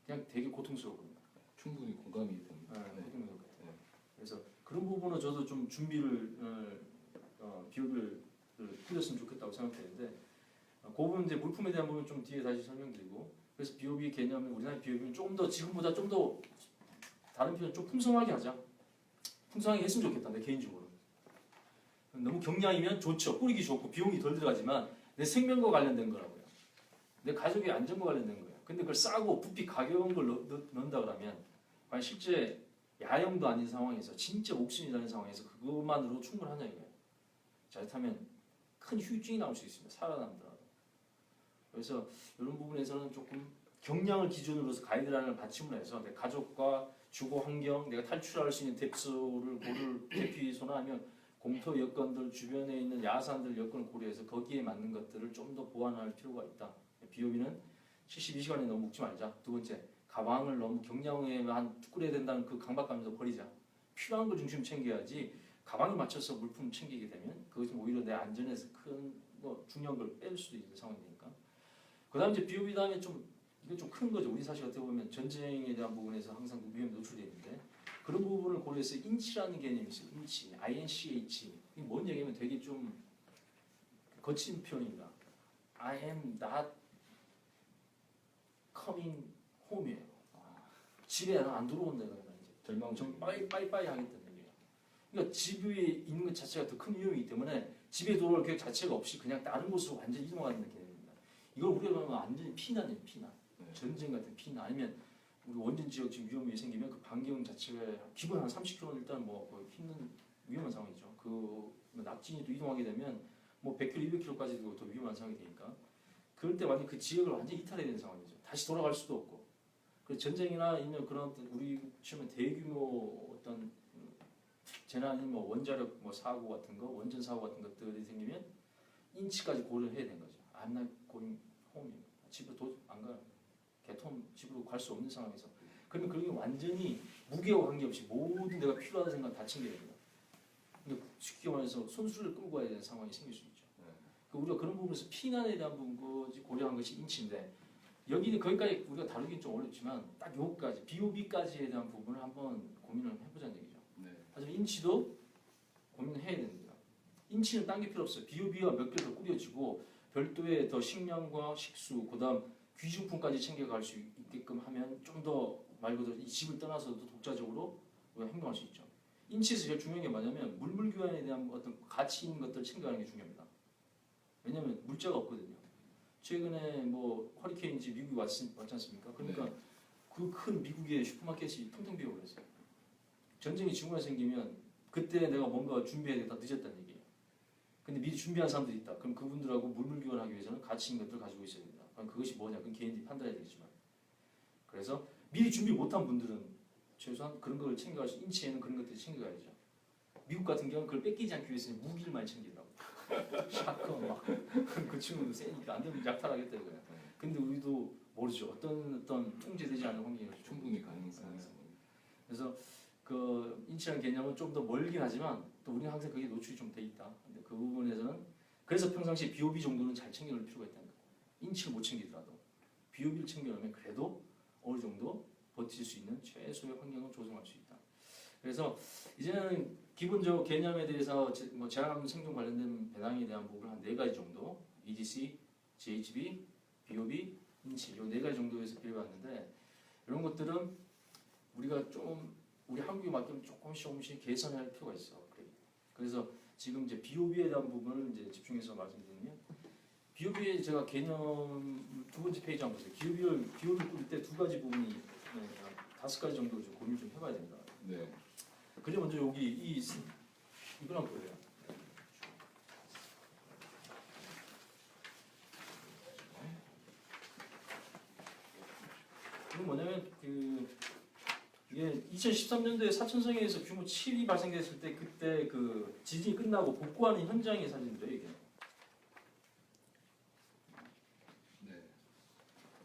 그냥 되게 고통스러워 보입니다. 충분히 공감이 됩니다. 네. 고통스러울 것 같아요. 네. 그래서 그런 부분은 저도 좀 준비를 BOB를 해줬으면 좋겠다고 생각되는데 그 부분 이제 물품에 대한 부분 좀 뒤에 다시 설명드리고 그래서 BOB 개념은 우리나라 BOB는 좀 더 지금보다 좀 더 다른 표현 좀 풍성하게 하자. 풍성하게 했으면 좋겠다. 내 개인적으로. 너무 경량이면 좋죠. 뿌리기 좋고 비용이 덜 들어가지만 내 생명과 관련된 거라고요. 내 가족의 안전과 관련된 거예요. 근데 그걸 싸고 부피 가벼운 걸 넣는다 그러면 과연 실제 야영도 아닌 상황에서 진짜 옥신이라는 상황에서 그것만으로 충분하냐 이거예요. 잘못하면 큰 후유증이 나올 수 있습니다. 살아남더라도. 그래서 이런 부분에서는 조금 경량을 기준으로서 가이드라인을 받침을 해서 내 가족과 주거 환경, 내가 탈출할 수 있는 대피소를 고를 대피소나 아니면 공터 여건들 주변에 있는 야산들 여건을 고려해서 거기에 맞는 것들을 좀 더 보완할 필요가 있다. BOB는 72시간에 너무 묵지 말자. 두 번째, 가방을 너무 경량에만 꾸려야 된다는 그 강박감에서 버리자. 필요한 걸 중심 챙겨야지 가방에 맞춰서 물품 챙기게 되면 그것이 오히려 내 안전에서 큰 뭐 중요한 걸 뺄 수도 있는 상황이 되니까. 그다음 이제 비오비 다음에 좀 이게 좀 큰 거죠. 우리 사실 어떻게 보면 전쟁에 대한 부분에서 항상 위험에 노출되어 있는데 그런 부분을 고려해서 인치라는 개념이 있어요. 인치, INCH. 이게 뭔 얘기냐면 되게 좀 거친 표현입니다. I am not coming home이에요. 집에 안 들어온다 이거야 이제. 절망 좀 빠이빠이 하겠다는 얘기예요. 그러니까 집 위에 있는 것 자체가 더 큰 위험이기 때문에 집에 들어올 계획 자체가 없이 그냥 다른 곳으로 완전히 이동하는 개념입니다. 이걸 우리가 보면 완전히 피난이에요, 피난. 네. 전쟁 같은 피난 아니면 우리 원전 지역 지금 위험이 생기면 그 반경 자체가 기본 한 30km 일단 뭐 거의 힘든 위험한 상황이죠. 그 낙진이 또 이동하게 되면 뭐 100km, 200km까지도 더 위험한 상황이 되니까 그럴 때 완전 그 지역을 완전히 이탈해야 되는 상황이죠. 다시 돌아갈 수도 없고. 그 전쟁이나 아니면 그런 어떤 우리 치면 대규모 어떤 재난이 뭐 원자력 뭐 사고 같은 거, 원전 사고 같은 것들이 생기면 인치까지 고려해야 되는 거죠. I'm not going home. 집으로 안 가요. 개통 집으로 갈 수 없는 상황에서. 그러면 그게 완전히 무게와 관계없이 모든 내가 필요하다 생각 다 챙겨야 됩니다. 근데 쉽게 말해서 손수를 끌고 가야 되는 상황이 생길 수 있죠. 그러니까 우리가 그런 부분에서 피난에 대한 부분까지 고려한 것이 인치인데 여기는 거기까지 우리가 다루긴 좀 어렵지만 딱 요까지 BOB까지에 대한 부분을 한번 고민을 해보자는 얘기죠. 네. 하지만 인치도 고민을 해야 됩니다. 인치는 딴 게 필요 없어요. BOB와 몇 개를 더 꾸려지고 별도의 더 식량과 식수, 그다음 귀중품까지 챙겨갈 수 있게끔 하면 좀 더 말 그대로 이 집을 떠나서도 독자적으로 우리가 행동할 수 있죠. 인치에서 제일 중요한 게 뭐냐면 물물 교환에 대한 어떤 가치 있는 것들을 챙겨가는 게 중요합니다. 왜냐하면 물자가 없거든요. 최근에 뭐 허리케인이 미국이 왔지 않습니까? 그러니까 네. 그 큰 미국의 슈퍼마켓이 텅텅 비어버렸어요. 전쟁이 지구가 생기면 그때 내가 뭔가 준비해야 되다 늦었다는 얘기예요. 근데 미리 준비한 사람들이 있다. 그럼 그분들하고 물물 교환하기 위해서는 가치 있는 것들을 가지고 있어야 된다. 그럼 그것이 뭐냐? 그건 개인들이 판단해야 되겠지만. 그래서 미리 준비 못한 분들은 최소한 그런 걸 챙겨갈 수, 인치에는 그런 것들을 챙겨가야죠. 미국 같은 경우는 그걸 뺏기지 않기 위해서는 무기를 많이 챙기더라고. 샷건 막. 그 친구도 세니까 안 되면 약탈하겠다 이거야. 근데 우리도 모르죠. 어떤 통제되지 않은 환경이 충분히 가능성이 네. 있습니다. 그래서 그 인치라는 개념은 좀 더 멀긴 하지만 또 우리는 항상 그게 노출이 좀 돼 있다. 근데 그 부분에서는 그래서 평상시 BOB 정도는 잘 챙겨놓을 필요가 있다는 거예요. 인치를 못 챙기더라도 BOB를 챙겨놓으면 그래도 어느 정도 버틸 수 있는 최소의 환경을 조성할 수 있다. 그래서 이제는 기본적 개념에 대해서 뭐 재난 생존 관련된 배낭에 대한 부분을 한 4가지 정도 EDC, GHB, BOB, 인치 이 4가지 정도에서 비워봤는데 이런 것들은 우리가 좀 우리 한국에 맞게 조금씩 개선할 필요가 있어. 그래서 지금 이제 BOB에 대한 부분을 이제 집중해서 말씀드리면 BOB에 제가 개념 두 번째 페이지 한번 보세요. BOB를 꾸릴 때 2가지 부분이 5가지 정도 좀 고민을 좀 해봐야 됩니다. 네. 그래 먼저 여기 이걸 한번 보세요. 이건 뭐냐면 이게 2013년도에 사천성에서 규모 7이 발생됐을 때 그때 그 지진이 끝나고 복구하는 현장의 사진들이에요 이게. 네.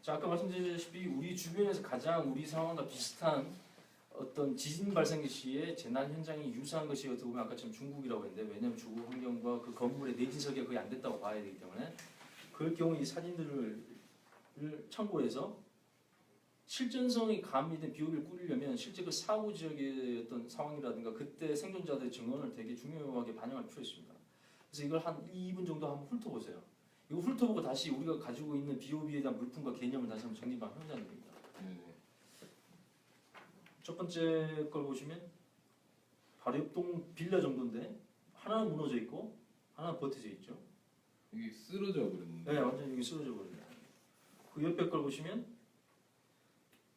자 아까 말씀드렸다시피 우리 주변에서 가장 우리 상황과 비슷한 어떤 지진 발생 시에 재난 현장이 유사한 것이 어떻게 보면 아까처럼 중국이라고 했는데 왜냐하면 주거 환경과 그 건물의 내진 설계가 거의 안 됐다고 봐야 되기 때문에 그럴 경우 이 사진들을 참고해서 실전성이 가미된 BOB를 꾸리려면 실제 그 사고 지역의 어떤 상황이라든가 그때 생존자들의 증언을 되게 중요하게 반영할 필요가 있습니다. 그래서 이걸 한 2분 정도 한번 훑어보세요. 이거 훑어보고 다시 우리가 가지고 있는 BOB에 대한 물품과 개념을 다시 한번 정리하면 하자는 겁니다. 네. 첫 번째 걸 보시면 바로 옆동 빌라 정도인데 하나는 무너져 있고 하나는 버텨져 있죠. 이게 쓰러져 버렸는데. 네, 완전 여기 쓰러져 버립니다. 그 옆에 걸 보시면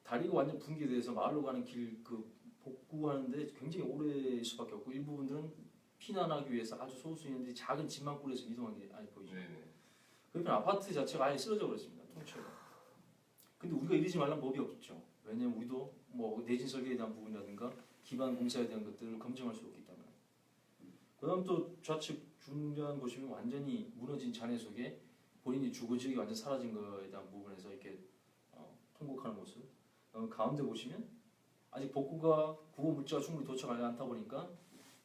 다리가 완전 붕괴돼서 마을로 가는 길 그 복구하는데 굉장히 오래 수밖에 없고 일부분들은 피난하기 위해서 아주 소수인들이 작은 집만 꾸려서 이동하는 게 아니 보이죠. 네. 그러면 아파트 자체가 아예 쓰러져 버렸습니다. 통째로. 근데 우리가 이러지 말라는 법이 없죠. 왜냐면 우리도 뭐 내진 설계에 대한 부분이라든가 기반 공사에 대한 것들을 검증할 수 없기 때문에. 그다음 또 좌측 중간 보시면 완전히 무너진 잔해 속에 본인이 주거 지역이 완전 사라진 거에 대한 부분에서 이렇게 통곡하는 모습. 가운데 보시면 아직 복구가 구호 물자가 충분히 도착하지 않다 보니까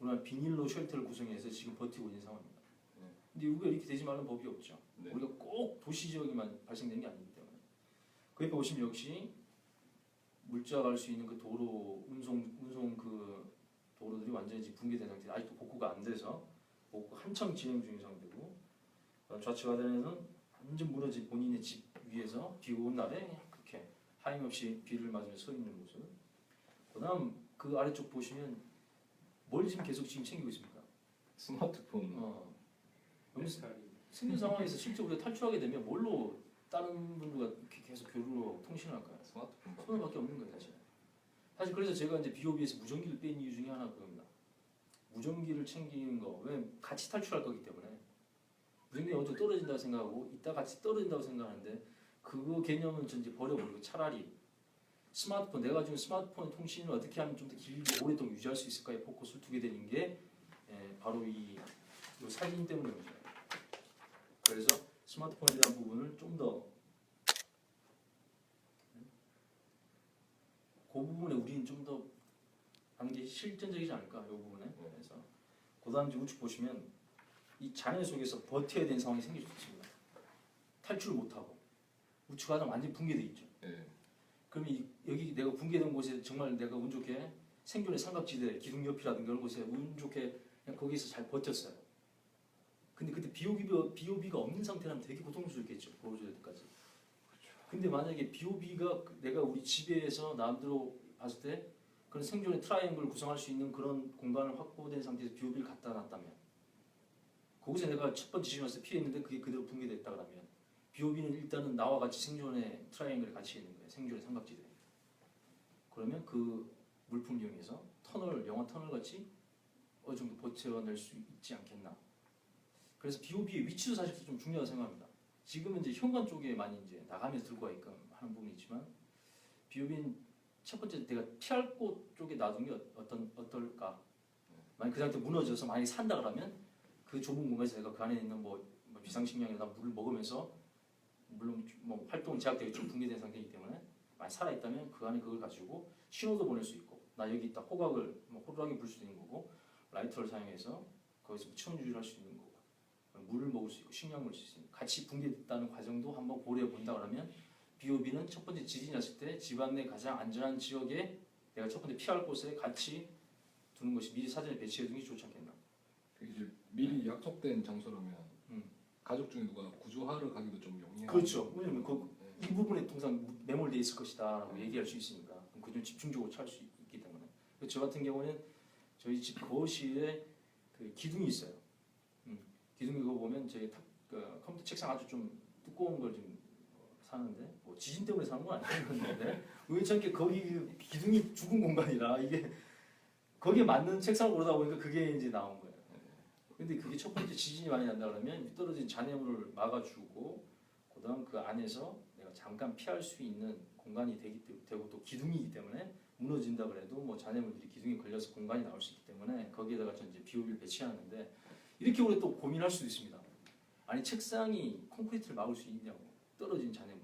우리가 비닐로 쉘터를 구성해서 지금 버티고 있는 상황입니다. 네. 근데 우리가 이렇게 되지 말는 법이 없죠. 네. 우리가 꼭 도시 지역에만 발생되는 게 아니기 때문에. 그 옆에 보시면 역시 물자가 갈 수 있는 그 도로 운송 그 도로들이 완전히 지금 붕괴된 상태. 아직도 복구가 안 돼서 복구 한창 진행 중인 상태고, 좌측 하단에는 완전 무너진 본인의 집 위에서 비 오는 날에 그렇게 하염없이 비를 맞으며 서 있는 모습. 그다음 그 아래쪽 보시면 뭘 지금 계속 지금 챙기고 있습니까? 스마트폰. 생긴 상황에서 실제 우리가 탈출하게 되면 뭘로 다른 분들과 이렇게 계속 교류로 통신을 할까요? 스마트폰. 손을밖에 없는 거예요, 사실. 사실 그래서 제가 이제 BOB에서 무전기를 뺀 이유 중에 하나 그겁니다. 무전기를 챙기는 거, 왜 같이 탈출할 거기 때문에 무전기가 어느 정도 떨어진다고 생각하고 이따 같이 떨어진다고 생각하는데 그 개념은 전 이제 버려버리고 차라리 스마트폰, 내가 가지고 스마트폰 통신을 어떻게 하면 좀 더 길게 오랫동안 유지할 수 있을까에 포커스를 두게 되는 게 바로 이 사진 때문입니다. 그래서 스마트폰에 대한 부분을 좀 더 그 부분에 우리는 좀 더 하는 게 실전적이지 않을까 이 부분에. 그래서 그다음 이제 우측 보시면 이 잔해 속에서 버텨야 되는 상황이 생길 수 있습니다. 탈출을 못하고 우측 하단 완전 붕괴돼 있죠. 네. 그러면 여기 내가 붕괴된 곳에 정말 내가 운 좋게 생존의 삼각지대, 기둥옆이라든가 그런 곳에 운 좋게 그냥 거기서 잘 버텼어요. 근데 그때 BOB가 없는 상태라면 되게 고통스럽겠죠. 보호줘야 때까지. 근데 만약에 BOB가 내가 우리 집에서 남들로 봤을 때 그런 생존의 트라이앵글을 구성할 수 있는 그런 공간을 확보된 상태에서 BOB를 갖다 놨다면 거기서 내가 첫 번째 지점에서 피했는데 그게 그대로 붕괴됐다 그러면 BOB는 일단은 나와 같이 생존의 트라이앵글에 같이 있는 거예요. 생존의 삼각지대. 그러면 그 물품을 이용해서 영화 터널 같이 어느 정도 버텨낼 수 있지 않겠나. 그래서 BOB의 위치도 사실 좀 중요하다고 생각합니다. 지금은 이제 현관 쪽에 많이 이제 나가면서 들고 가니까 하는 부분이 있지만 BOB는 첫 번째 내가 피할 곳 쪽에 놔둔 게 어떨까. 만약 그 상태 무너져서 많이 산다 그러면 그 좁은 공간에서 내가 그 안에 있는 뭐 비상식량이나 물을 먹으면서 물론 뭐 활동 제약되게 좀 붕괴된 상태이기 때문에 많이 살아 있다면 그 안에 그걸 가지고 신호도 보낼 수 있고 나 여기 있다 호각을 호루라기 불 수도 있는 거고 라이터를 사용해서 거기서 체온 유지를 할 수 있는 거고 물을 먹을 수 있고 식량을 먹을 수 있으니 같이 붕괴됐다는 과정도 한번 고려해 본다 그러면 BOB는 첫 번째 지진이 났을 때 집안 내 가장 안전한 지역에 내가 첫 번째 피할 곳에 같이 두는 것이 미리 사전에 배치해 두는 게 좋지 않겠나. 이제 미리 약속된 장소라면 가족 중에 누가 구조하러 가기도 좀 용이해요. 그렇죠. 왜냐면 이 부분에 통상 매몰돼 있을 것이다라고 얘기할 수 있으니까 그 좀 집중적으로 찾을 수 있기 때문에. 저 같은 경우는 저희 집 거실에 그 기둥이 있어요. 기둥이 그거 보면 저희 컴퓨터 책상 아주 좀 두꺼운 걸 좀 사는데 뭐 지진 때문에 사는 건 아니었는데 우연찮게 거기 기둥이 죽은 공간이라 이게 거기에 맞는 책상을 고르다 보니까 그게 이제 나온 거예요. 근데 그게 첫 번째 지진이 많이 난다 그러면 떨어진 잔해물을 막아주고 그다음 그 안에서 내가 잠깐 피할 수 있는 공간이 되고 또 기둥이기 때문에 무너진다 그래도 뭐 잔해물들이 기둥에 걸려서 공간이 나올 수 있기 때문에 거기에다가 전 이제 BOB를 배치하는데 이렇게 우리 또 고민할 수도 있습니다. 아니 책상이 콘크리트를 막을 수 있냐고 떨어진 잔해물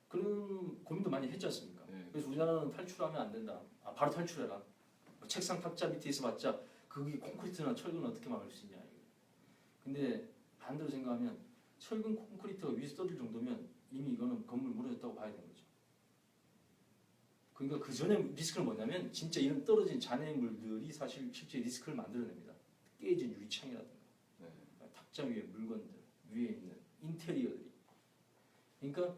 그런 고민도 많이 했지 않습니까? 그래서 우리나라는 탈출하면 안 된다. 바로 탈출해라. 책상 탁자 밑에 있어봤자 그게 콘크리트나 철근을 어떻게 막을 수 있냐. 근데 반대로 생각하면 철근 콘크리트가 위에서 떨어질 정도면 이미 이거는 건물 무너졌다고 봐야 되는 거죠. 그러니까 그 전에 리스크는 뭐냐면 진짜 이런 떨어진 잔해물들이 사실 실제 리스크를 만들어냅니다. 깨진 유리창이라든가 탁자 위에 물건들 위에 있는 인테리어들이. 그러니까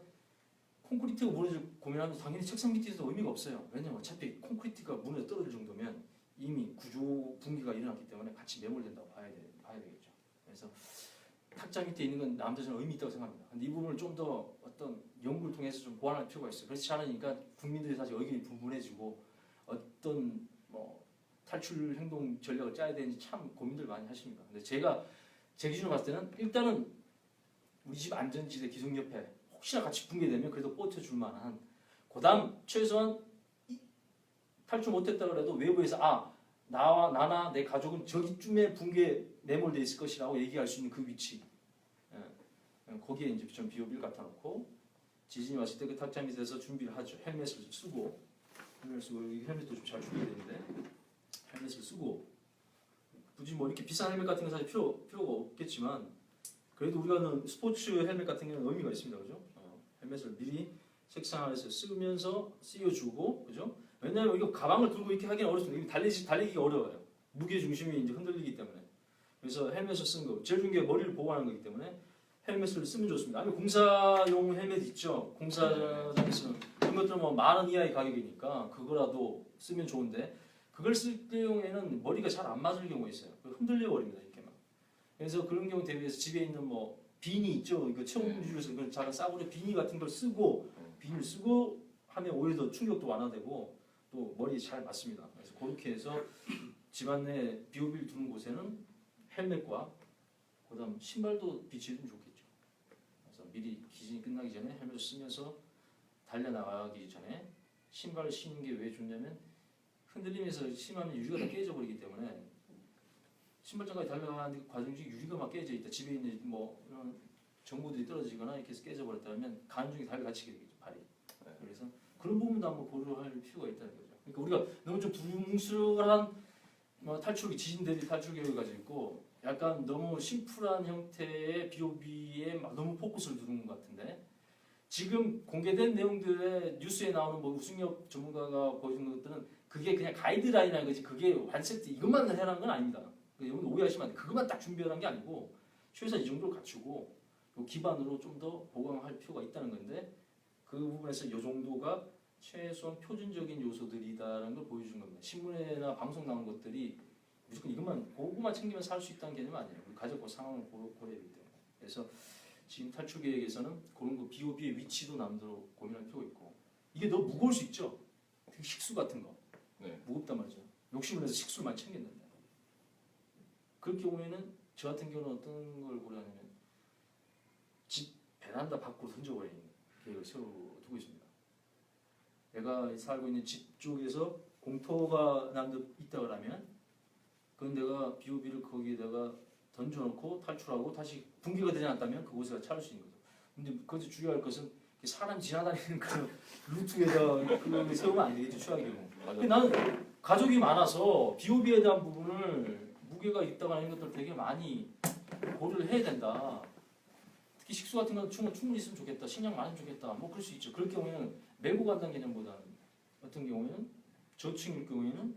콘크리트가 무너질 고민하면 당연히 책상 밑에 있어도 의미가 없어요. 왜냐면 어차피 콘크리트가 무너져 떨어질 정도면 이미 구조 붕괴가 일어났기 때문에 같이 매몰된다고 봐야 되겠죠. 그래서 탁자 밑에 있는 건 남자처럼 의미 있다고 생각합니다. 근데 이 부분을 좀 더 어떤 연구를 통해서 좀 보완할 필요가 있어요. 그렇지 않으니까 국민들이 사실 의견이 분분해지고 어떤 뭐 탈출 행동 전략을 짜야 되는지 참 고민들 많이 하십니다. 근데 제가 제 기준으로 봤을 때는 일단은 우리 집 안전지대 기둥 옆에 혹시나 같이 붕괴되면 그래도 버텨줄 만한 그다음 최소한 탈출 못했다 그래도 외부에서 나나 내 가족은 저기쯤에 붕괴 매몰돼 있을 것이라고 얘기할 수 있는 그 위치 거기에 이제 좀 BOB를 갖다 놓고 지진이 왔을 때 그 탁자 밑에서 준비를 하죠. 헬멧을 쓰고 헬멧도 좀 잘 준비되는데 헬멧을 쓰고 굳이 뭐 이렇게 비싼 헬멧 같은 거 사실 필요가 없겠지만 그래도 우리가 스포츠 헬멧 같은 경우는 의미가 있습니다, 그죠? 헬멧을 미리 책상 아래서 쓰면서 씌워주고, 그죠? 왜냐하면 이거 가방을 들고 이렇게 하기는 어렵습니다. 이거 달리기가 어려워요. 무게 중심이 이제 흔들리기 때문에. 그래서 헬멧을 쓰는 거. 제일 중요한 게 머리를 보호하는 거기 때문에 헬멧을 쓰면 좋습니다. 아니면 공사용 헬멧 있죠. 공사장에서는 그런 것들은 뭐 10,000원 이하의 가격이니까 그거라도 쓰면 좋은데 그걸 쓸 경우에는 머리가 잘 안 맞을 경우가 있어요. 흔들려 버립니다, 이렇게만. 그래서 그런 경우 대비해서 집에 있는 뭐 비니 있죠. 이거 체온유지에서 그런 작은 싸구려 비니 같은 걸 쓰고 비니를 쓰고 하면 오히려 더 충격도 완화되고 또 머리에 잘 맞습니다. 그래서 그렇게 해서 집안 내 비오비를 두는 곳에는 헬멧과 그다음 신발도 비치면 좋겠죠. 그래서 미리 기준이 끝나기 전에 헬멧을 쓰면서 달려나가기 전에 신발을 신는 게 왜 좋냐면 흔들리면서 심하면 유리가 다 깨져버리기 때문에 신발장까지 달려가는 과정 중에 유리가 막 깨져 있다. 집에 있는 뭐 이런 정보들이 떨어지거나 이렇게 해서 깨져버렸다면 가는 중에 달려 갇히게 되겠죠, 발이. 그래서 그런 부분도 한번 고려할 필요가 있다는 거죠. 그러니까 우리가 너무 좀 두뭉술한 탈출기, 지진 대비 탈출기를 가지고 있고 약간 너무 심플한 형태의 BOB에 너무 포커스를 두는 것 같은데 지금 공개된 내용들의 뉴스에 나오는 뭐 우승엽 전문가가 보여준 것들은 그게 그냥 가이드라인이라는 거지 그게 완세트 이것만 해라는 건 아닙니다. 여러분 오해하시면 안 돼요. 그것만 딱 준비하는 게 아니고 최소한 이 정도를 갖추고 요 기반으로 좀 더 보강할 필요가 있다는 건데 그 부분에서 이 정도가 최소한 표준적인 요소들이다라는 걸 보여준 겁니다. 신문이나 방송 나온 것들이 무조건 그것만 챙기면 살 수 있다는 개념은 아니에요. 우리 가족 상황을 고려하기 때문에. 그래서 지금 탈출 계획에서는 그런 거 BOB의 위치도 남대로 고민할 필요가 있고 이게 너무 무거울 수 있죠. 특히 식수 같은 거 무겁단 말이죠. 욕심을 내서 식수를 많이 챙겼는데 그럴 경우에는 저 같은 경우는 어떤 걸 고려하냐면 집 베란다 밖으로 던져버리는 계획을 세워두고 있습니다. 내가 살고 있는 집 쪽에서 공터가 있다 그러면 그건 내가 BOB를 거기에다가 던져놓고 탈출하고 다시 붕괴가 되지 않았다면 그곳에 찾을 수 있는 거죠. 근데 거기서 주의할 것은 사람 지나다니는 그 루트에다 그걸 세우면 안 되겠죠, 최악의 경우. 근데 나는 가족이 많아서 BOB에 대한 부분을 무게가 있다거나 이런 것들 되게 많이 고려를 해야 된다. 특히 식수 같은 건 충분히 있으면 좋겠다. 식량 많으면 좋겠다. 뭐 그럴 수 있죠. 그럴 경우에는 메고 간다는 개념보다는 어떤 경우에는 저층일 경우에는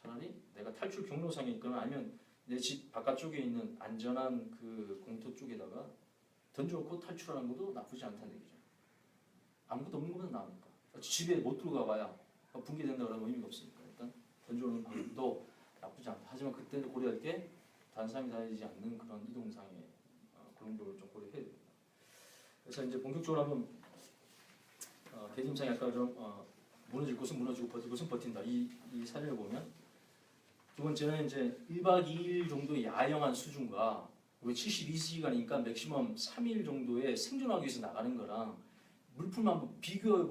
차라리 내가 탈출 경로상에 있거나 아니면 내 집 바깥쪽에 있는 안전한 그 공터 쪽에다가 던져놓고 탈출하는 것도 나쁘지 않다는 얘기죠. 아무것도 없는 것보다 나으니까. 집에 못 들어가 봐야 붕괴된다 그러면 의미가 없으니까 일단 던져놓는 방법도 나쁘지 않다. 하지만 그때도 고려할 게 다른 사람이 다니지 않는 그런 이동상의 그런 부분을 좀 고려해야 됩니다. 그래서 이제 본격적으로 한번 개념상에 아까 좀 무너질 곳은 무너지고 버틸 곳은 버틴다. 이 사례를 보면 두 번째는 이제 1박 2일 정도의 야영한 수준과 72시간이니까 맥시멈 3일 정도의 생존하기 위해서 나가는 거랑 물품을 한번 비교할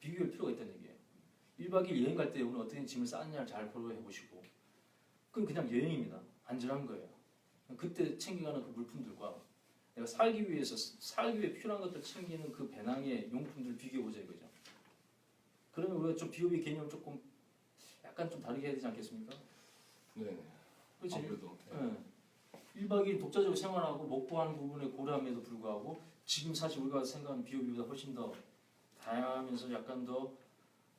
필요가 있다는 얘기예요. 1박 2일 여행 갈 때 오늘 어떻게 짐을 싸느냐를 잘 고려해 보시고 그건 그냥 여행입니다. 안전한 거예요. 그때 챙겨가는 그 물품들과 내가 살기 위해 필요한 것들 챙기는 그 배낭의 용품들을 비교해보자 이거죠. 그러면 우리가 좀 BOB 개념을 조금 약간 좀 다르게 해야 되지 않겠습니까? 네. 그렇지. 아무래도. 네. 1박 2일 독자적으로 생활하고 먹고하는 부분에 고려함에도 불구하고 지금 사실 우리가 생각하는 BOB보다 훨씬 더 다양하면서 약간 더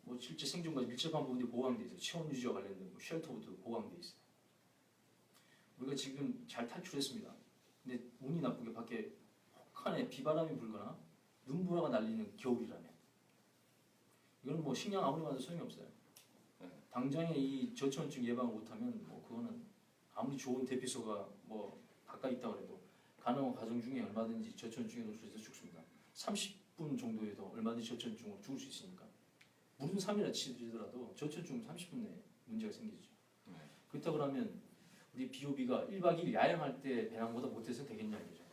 뭐 실제 생존과 밀접한 부분이 보강돼 있어요. 체온 유지와 관련된 쉘터부터 보강돼 있어요. 우리가 지금 잘 탈출했습니다. 근데 운이 나쁘게 밖에 혹한에 비바람이 불거나 눈보라가 날리는 겨울이라면 이거는 뭐 식량 아무리 많아도 소용이 없어요. 당장에 이 저체온증 예방을 못하면 뭐 그거는 아무리 좋은 대피소가 뭐 가까이 있다고 해도 가능한 과정 중에 얼마든지 저체온증에 노출돼서 죽습니다. 30분 정도에도 얼마든지 저체온증으로 죽을 수 있으니까 무슨 3일이나 치더라도 저체온증은 30분 내에 문제가 생기죠. 그렇다고 그러면 우리 BOB가 1박 2일 야영할 때 배낭보다 못해서 되겠냐 이거죠.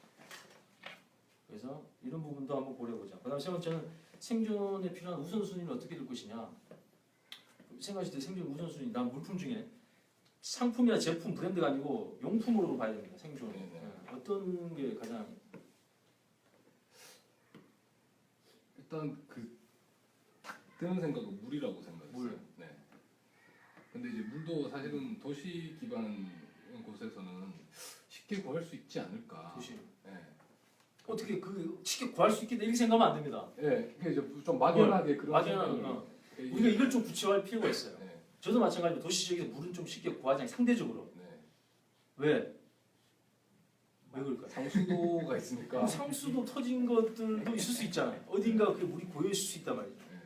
그래서 이런 부분도 한번 고려해보자. 그 다음에 세 번째는 생존에 필요한 우선순위를 어떻게 될 것이냐. 생각하실 때 생존 우선순위, 난 물품 중에 상품이나 제품, 브랜드가 아니고 용품으로 봐야 됩니다. 생존. 어떤 게 가장 일단 딱 드는 생각은 물이라고 생각했어요. 물. 네. 근데 이제 물도 사실은 도시 기반의 곳에서는 쉽게 구할 수 있지 않을까. 도시. 예. 어떻게 그 쉽게 구할 수 있겠다 이렇게 생각하면 안 됩니다. 예, 이게 이제 좀 막연하게 그런 막연한, 생각이. 이게- 우리가 이걸 좀 구체화할 필요가 있어요. 네, 저도 마찬가지로 도시 지역에서 물은 좀 쉽게 구하지 않아요. 상대적으로. 네. 왜? 왜 그럴까요? 상수도가 있으니까. 상수도 터진 것들도 있을 수 있잖아요. 어딘가 그 물이 고여 있을 수 있단 말이죠. 네,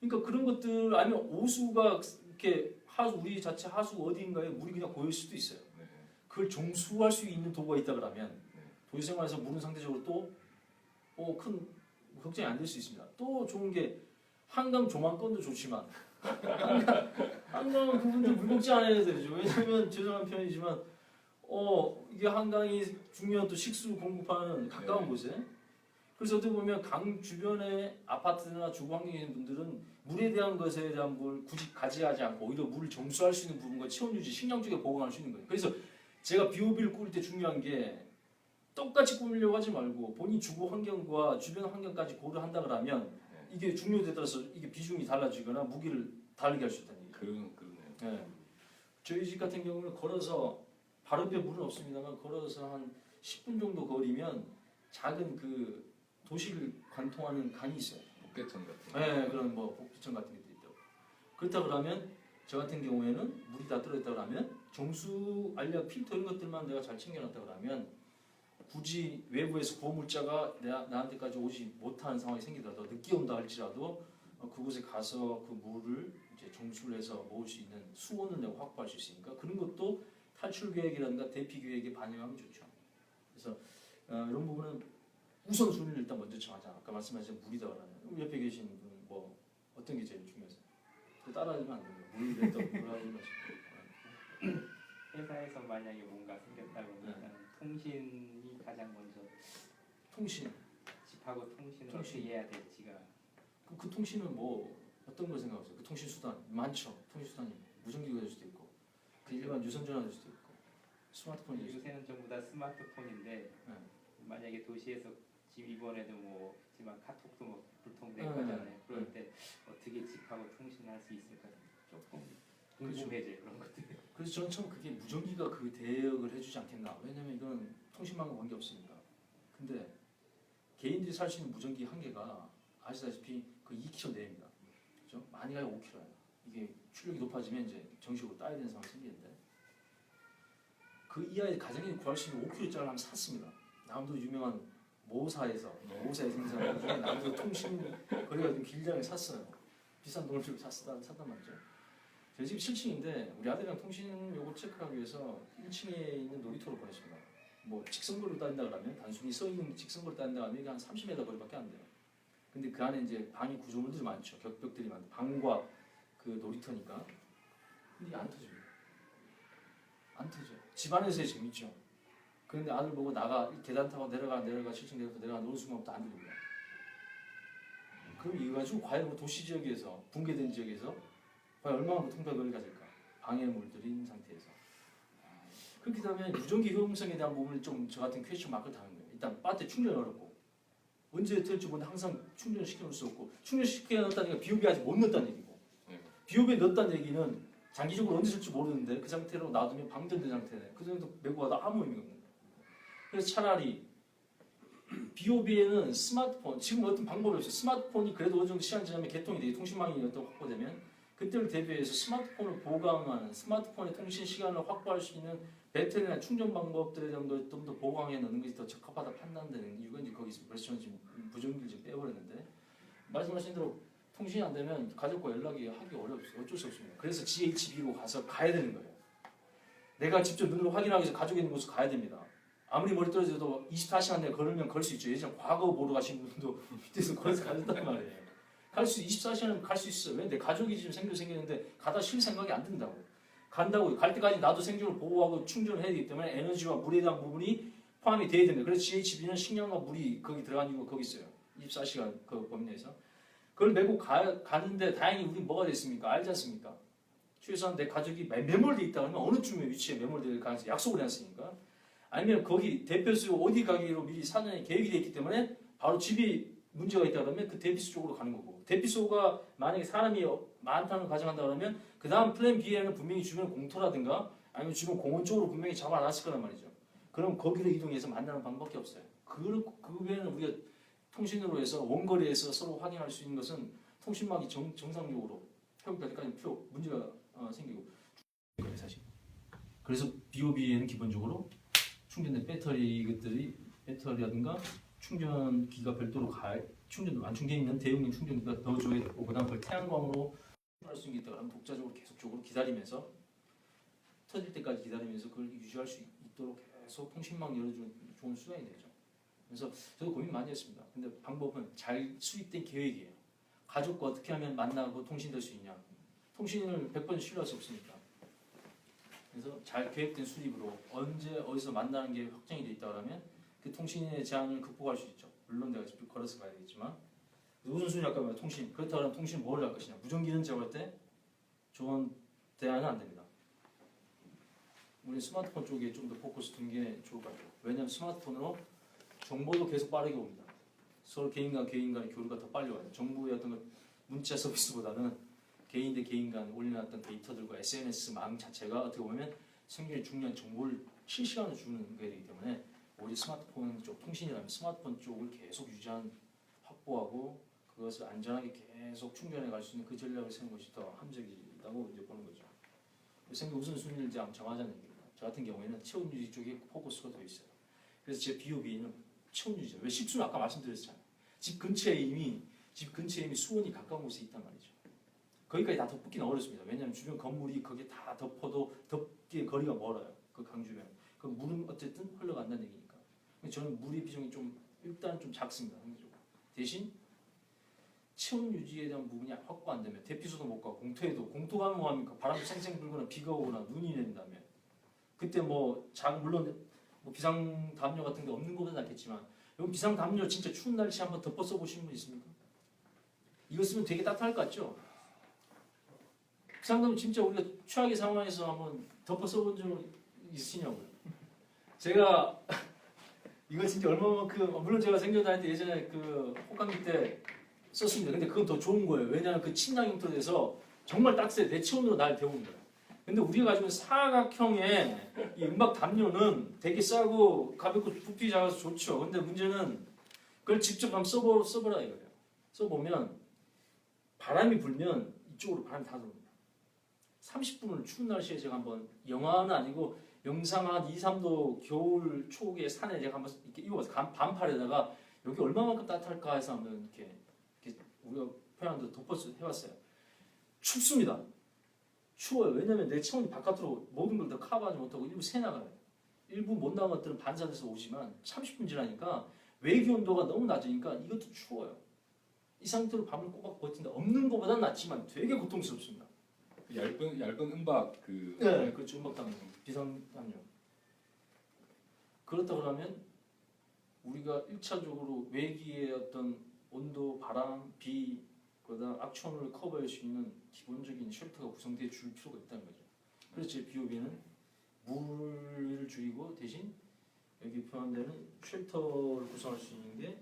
그러니까 그런 것들 아니면 오수가 이렇게 하수 우리 자체 하수 어딘가에 물이 그냥 고여 있을 수도 있어요. 네, 그걸 정수할 수 있는 도구가 있다 그러면 네. 도시생활에서 물은 상대적으로 또 큰 걱정이 안 될 수 있습니다. 또 좋은 게 한강 조망권도 좋지만 한강 부분도 물 걱정 안 해도 되죠. 왜냐하면 죄송한 표현이지만 이게 한강이 중요한 또 식수 공급하는 가까운 네. 곳에 그래서 어떻게 보면 강 주변에 아파트나 주거 환경에 있는 분들은 물에 대한 것에 대한 걸 굳이 가지하지 않고 오히려 물을 정수할 수 있는 부분과 체온 유지, 식량 쪽에 보강할 수 있는 거예요. 그래서 제가 BOB를 꾸릴 때 중요한 게 똑같이 꾸미려고 하지 말고 본인 주거 환경과 주변 환경까지 고려한다 그러면 이게 중요도에 따라서 이게 비중이 달라지거나 무기를 다르게 할 수 있다는 얘기예요. 그러네요. 네. 저희 집 같은 경우는 걸어서 바로 옆에 물은 없습니다만 걸어서 한 10분 정도 거리면 작은 그 도시를 관통하는 강이 있어요. 목계천 같은. 네, 그런 뭐 복지천 같은 것도 있다고. 그렇다 그러면 저 같은 경우에는 물이 다 떨어졌다 그러면 정수 알약 필터 이런 것들만 내가 잘 챙겨놨다 그러면 굳이 외부에서 구호물자가 나한테까지 오지 못하는 상황이 생기더라도 늦게 온다 할지라도 그곳에 가서 그 물을 이제 정수를 해서 모을 수 있는 수온을 내가 확보할 수 있으니까 그런 것도 탈출 계획이라든가 대피 계획에 반영하면 좋죠. 그래서 이런 부분은 우선순위를 일단 먼저 정하자. 아까 말씀하신 물이다 그러면 옆에 계신 분은 뭐 어떤 게 제일 중요하세요? 따라하면 안 됩니다. 물이랬다 물하고 회사에서 만약에 뭔가 생겼다 그러면 통신이 가장 먼저 통신. 집하고 통신을 통신. 어떻게 해야 될지가 그 통신은 뭐 어떤 걸 생각하세요? 그 통신 수단 많죠. 통신 수단이 무전기가 될 수도 있고 그 일반 유선 전화 될 수도 있고 스마트폰이 될 수도 있고. 요새는 전부 다 스마트폰인데 네. 만약에 도시에서 지금 이번에도 뭐 지만 카톡도 뭐 불통된 네, 거잖아요. 그럴 네. 때 어떻게 집하고 통신할 수 있을까 조금 그렇죠. 궁금해져요 그런 것들. 그래서 저는 참 그게 무전기가 그 대역을 해주지 않겠나. 왜냐면 이건 통신망과 관계 없으니까. 근데 개인들이 살 수 있는 무전기 한계가 아시다시피 그 2km 내입니다. 그죠? 많이 가야 5km예요. 이게 출력이 높아지면 이제 정식으로 따야 되는 상황이 생기는데 그 이하의 가정이 구할 수 있는 5km짜리를 한번 샀습니다. 남도 유명한 모사에서 모사에 생산하는 중에 남도 통신 거리가 좀 길잖아요. 샀어요. 비싼 돈을 주고 샀단 말이죠. 저희 집 7층인데 우리 아들이랑 통신 요거 체크하기 위해서 1층에 있는 놀이터로 보냈습니다. 뭐 직선거리로 따진다 그러면 단순히 서 있는 직선거리로 따진다 하면 이게 한 30m 거리밖에 안 돼요. 근데 그 안에 이제 방이 구조물들이 많죠. 격벽들이 많고 방과 그 놀이터니까. 근데 이게 안 터집니다. 안 터져요. 집 안에서의 재밌죠. 그런데 아들 보고 계단 타고 내려가 7층 내려가 노는 순간부터 안 들립니다. 그럼 이거 가지고 과연 뭐 도시 지역에서 붕괴된 지역에서 과연 얼마나 통폐 거리가 될까? 방해물 들인 상태에서. 그렇게 되면 유전기 효용성에 대한 부분을 좀 저 같은 퀘스천 마크를 다는 거예요. 일단 배터리 충전이 어렵고 언제 될지 모르는데 항상 충전시켜 놓을 수 없고 충전시켜 넣었다는 게 비오비에 아직 못 넣었다는 얘기고 비오비에 넣었다는 얘기는 장기적으로 언제 쓸지 모르는데 그 상태로 놔두면 방전된 상태네. 그 정도 메고 가도 아무 의미가 없는 거예요. 그래서 차라리 BOB에는 스마트폰, 지금 어떤 방법이 없어요. 스마트폰이 그래도 어느 정도 시간 지나면 개통이 되게 통신망이 어떤 확보되면 그때를 대비해서 스마트폰을 보강하는 스마트폰의 통신 시간을 확보할 수 있는 배터리나 충전 방법들에 대한 걸 좀 더 보강해 넣는 것이 더 적합하다 판단되는 이유가 이제 거기 있습니다. 그래서 저는 지금 무전기를 지금 빼버렸는데 말씀하신 대로 통신이 안 되면 가족과 연락이 하기 어렵어요. 어쩔 수 없습니다. 그래서 GHB로 가야 되는 거예요. 내가 직접 눈으로 확인하기 위해서 가족이 있는 곳을 가야 됩니다. 아무리 머리 떨어져도 24시간 내에 걸으면 걸 수 있죠. 예전에 과거 보러 가신 분도 밑에서 걸어서 가셨단 말이에요. 24시간은 갈 수 있어요. 왜? 내 가족이 지금 생겼는데 가다 쉴 생각이 안 든다고. 간다고 갈 때까지 나도 생존을 보호하고 충전을 해야 되기 때문에 에너지와 물에 대한 부분이 포함이 돼야 됩니다. 그래서 GHB는 식량과 물이 거기 들어간 이유가 거기 있어요. 24시간 그 범위 내에서. 그걸 메고 가는데 다행히 우리 뭐가 됐습니까? 알지 않습니까? 최소한 내 가족이 매몰돼 있다 그러면 어느 쯤의 위치에 매몰될 가능성이 약속을 해놨으니까 아니면 거기 대피소 어디 가기로 미리 사전에 계획이 돼 있기 때문에 바로 집이 문제가 있다 그러면 그 대피소 쪽으로 가는 거고 대피소가 만약에 사람이 많다는 걸 가정한다 그러면 그 다음 플랜 B에는 분명히 주변 공터라든가 아니면 지금 공원 쪽으로 분명히 잡아놨을 거란 말이죠. 그럼 거기로 이동해서 만나는 방법밖에 없어요. 그 외에는 우리가 통신으로 해서 원거리에서 서로 확인할 수 있는 것은 통신망이 정상적으로 회복될 때까지 문제가 생기고 거예요, 사실. 그래서 BOB에는 기본적으로 충전된 배터리라든가 충전기가 별도로 충전 완충되어 있는 대용량 충전기가 넣어줘야 되고, 그다음 그걸 태양광으로 할 수 있다 그러면 독자적으로 계속적으로 기다리면서 터질 때까지 기다리면서 그걸 유지할 수 있도록 계속 통신망 열어주는 좋은 수단이 되죠. 그래서 저도 고민 많이 했습니다. 근데 방법은 잘 수립된 계획이에요. 가족과 어떻게 하면 만나고 통신될 수 있냐. 통신을 100번 신뢰할 수 없으니까. 그래서 잘 계획된 수립으로 언제 어디서 만나는 게 확정이 돼 있다 그러면 그 통신의 제한을 극복할 수 있죠. 물론 내가 직접 걸어서 가야 되겠지만 우선순위 아까 말한 통신. 그렇다 그러면 통신 뭘 할 것이냐. 무전기는 제거할 때 좋은 대안은 안 됩니다. 우리 스마트폰 쪽에 좀 더 포커스 둔 게 좋을 것 같아요. 왜냐하면 스마트폰으로 정보도 계속 빠르게 옵니다. 서로 개인 간의 교류가 더 빨리 와요. 정부의 어떤 문자 서비스보다는 개인 대 개인 간 올려놨던 데이터들과 SNS망 자체가 어떻게 보면 생존에 중요한 정보를 실시간으로 주는 게 되기 때문에 우리 스마트폰 쪽 통신이라면 스마트폰 쪽을 계속 확보하고 그것을 안전하게 계속 충전해 갈 수 있는 그 전략을 세우는 것이 더 함정이라고 이제 보는 거죠. 생각 우선순위를 이제 정하자는 얘기입니다. 저 같은 경우에는 체온 유지 쪽에 포커스가 더 있어요. 그래서 제 BOB는 체온 유지. 왜 식수는 아까 말씀드렸잖아요. 집 근처에 이미 수온이 가까운 곳에 있단 말이죠. 거기까지 다 덮기는 어렵습니다. 왜냐하면 주변 건물이 거기에 다 덮어도 덮기에 거리가 멀어요. 그 강주변. 그 물은 어쨌든 흘러간다는 얘기니까. 저는 물의 비중이 일단 좀 작습니다. 대신 체온 유지에 대한 부분이 확보 안 되면 대피소도 못 가고 공토 가면 뭐 합니까? 바람이 쌩쌩 불거나 비가 오거나 눈이 내린다면 그때 물론 비상 담요 같은 게 없는 것보다 낫겠지만 여러분 비상 담요 진짜 추운 날씨 한번 덮어 써보신 분 있습니까? 이거 쓰면 되게 따뜻할 것 같죠? 비상 담요 진짜 우리가 최악의 상황에서 한번 덮어 써본 적 있으시냐고요? 제가 이거 진짜 얼마만큼 물론 제가 생겨 다닐 때 예전에 그 혹한기 때 썼습니다. 근데 그건 더 좋은 거예요. 왜냐하면 그 침낭 형태로 돼서 정말 따뜻해. 내 체온으로 날 데우는 거예요. 근데 우리가 가지고 있는 사각형의 이 은박 담요는 되게 싸고 가볍고 부피 작아서 좋죠. 근데 문제는 그걸 직접 한번 써보라 이거예요. 써보면 바람이 불면 이쪽으로 바람이 다 들어옵니다. 30분을 추운 날씨에 제가 한번 영하는 아니고 영상 한 2, 3도 겨울 초기에 산에 제가 한번 이렇게 입어봐서 반팔에다가 여기 얼마만큼 따뜻할까 해서 한번 이렇게 우리가 표현도 덮어서 해봤어요. 춥습니다. 추워요. 왜냐면 내 체온이 바깥으로 모든 걸 다 커버하지 못하고 일부 새 나가요. 일부 못 나간 것들은 반사돼서 오지만 30분 지나니까 외기 온도가 너무 낮으니까 이것도 추워요. 이 상태로 밤을 꼬박 버틴다. 없는 것보다는 낫지만 되게 고통스럽습니다. 얇은 은박 네, 그렇죠. 음박담요, 비상담요. 그렇다 그러면 우리가 1차적으로 외기의 어떤 온도, 바람, 비, 그다음 악천후를 커버할 수 있는 기본적인 쉘터가 구성되어 줄 필요가 있다는 거죠. 그래서 제 BOB는 물을 줄이고 대신 여기 표현되는 쉘터를 구성할 수 있는 게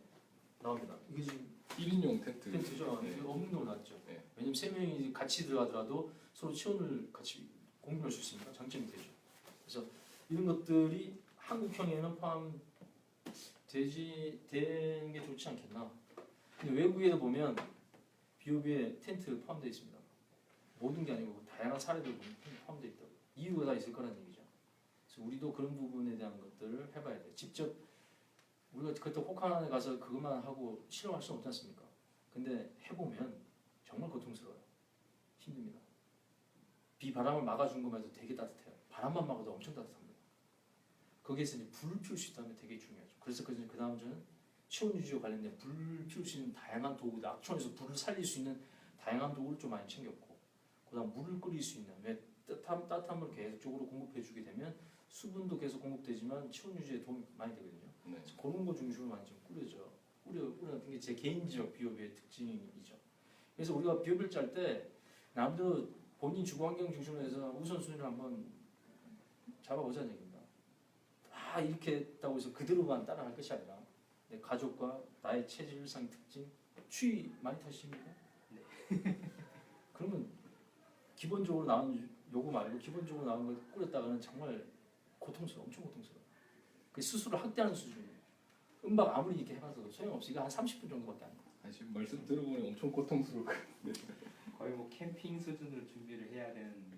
나옵니다. 이게 지금 1인용 텐트. 텐트죠. 네. 이게 없는 거 낫죠. 네. 왜냐면 3명이 같이 들어가더라도 서로 체온을 같이 공유할 수 있으니까 장점이 되죠. 그래서 이런 것들이 한국형에는 되는 게 좋지 않겠나. 근데 외국에도 보면 BOB에 텐트 포함되어 있습니다. 모든 게 아니고 다양한 사례들 보면 포함되어 있다고. 이유가 다 있을 거라는 얘기죠. 그래서 우리도 그런 부분에 대한 것들을 해봐야 돼. 직접 우리가 그때 혹한에 가서 그것만 하고 실험할 수는 없지 않습니까? 근데 해보면 정말 고통스러워요. 힘듭니다. 비바람을 막아준 것만 해도 되게 따뜻해요. 바람만 막아도 엄청 따뜻합니다. 거기에서 이제 불을 피울 수 있다면 되게 중요하죠. 그래서 그 다음 저는 체온 유지와 관련된 불을 피울 수 있는 다양한 도구, 악천에서 불을 살릴 수 있는 다양한 도구를 좀 많이 챙겼고, 그다음 물을 끓일 수 있는 왜 따뜻한 물 계속적으로 공급해주게 되면 수분도 계속 공급되지만 체온 유지에 도움이 많이 되거든요. 네. 그래서 그런 거 중심으로 많이 좀 꾸려는 게 제 개인적 비오비의 특징이죠. 그래서 우리가 비오비를 짤 때 남들 본인 주거 환경 중심으로 해서 우선순위를 한번 잡아보자는 얘기입니다. 다 이렇게 했다고 해서 그대로만 따라갈 것이 아니라 내 가족과 나의 체질상 특징, 추위 많이 타십니까? 네. 그러면 기본적으로 나온 요거 말고 기본적으로 나온 걸 꾸렸다가는 정말 고통스러워, 엄청 고통스러워. 그 스스로 학대하는 수준이에요. 음악 아무리 이렇게 해봐도 소용없어. 이거 한 30분 정도밖에 안 돼. 아니, 지금 말씀 들어보니 엄청 고통스러울 것 같은데. 거의 뭐 캠핑 수준으로 준비를 해야 되는.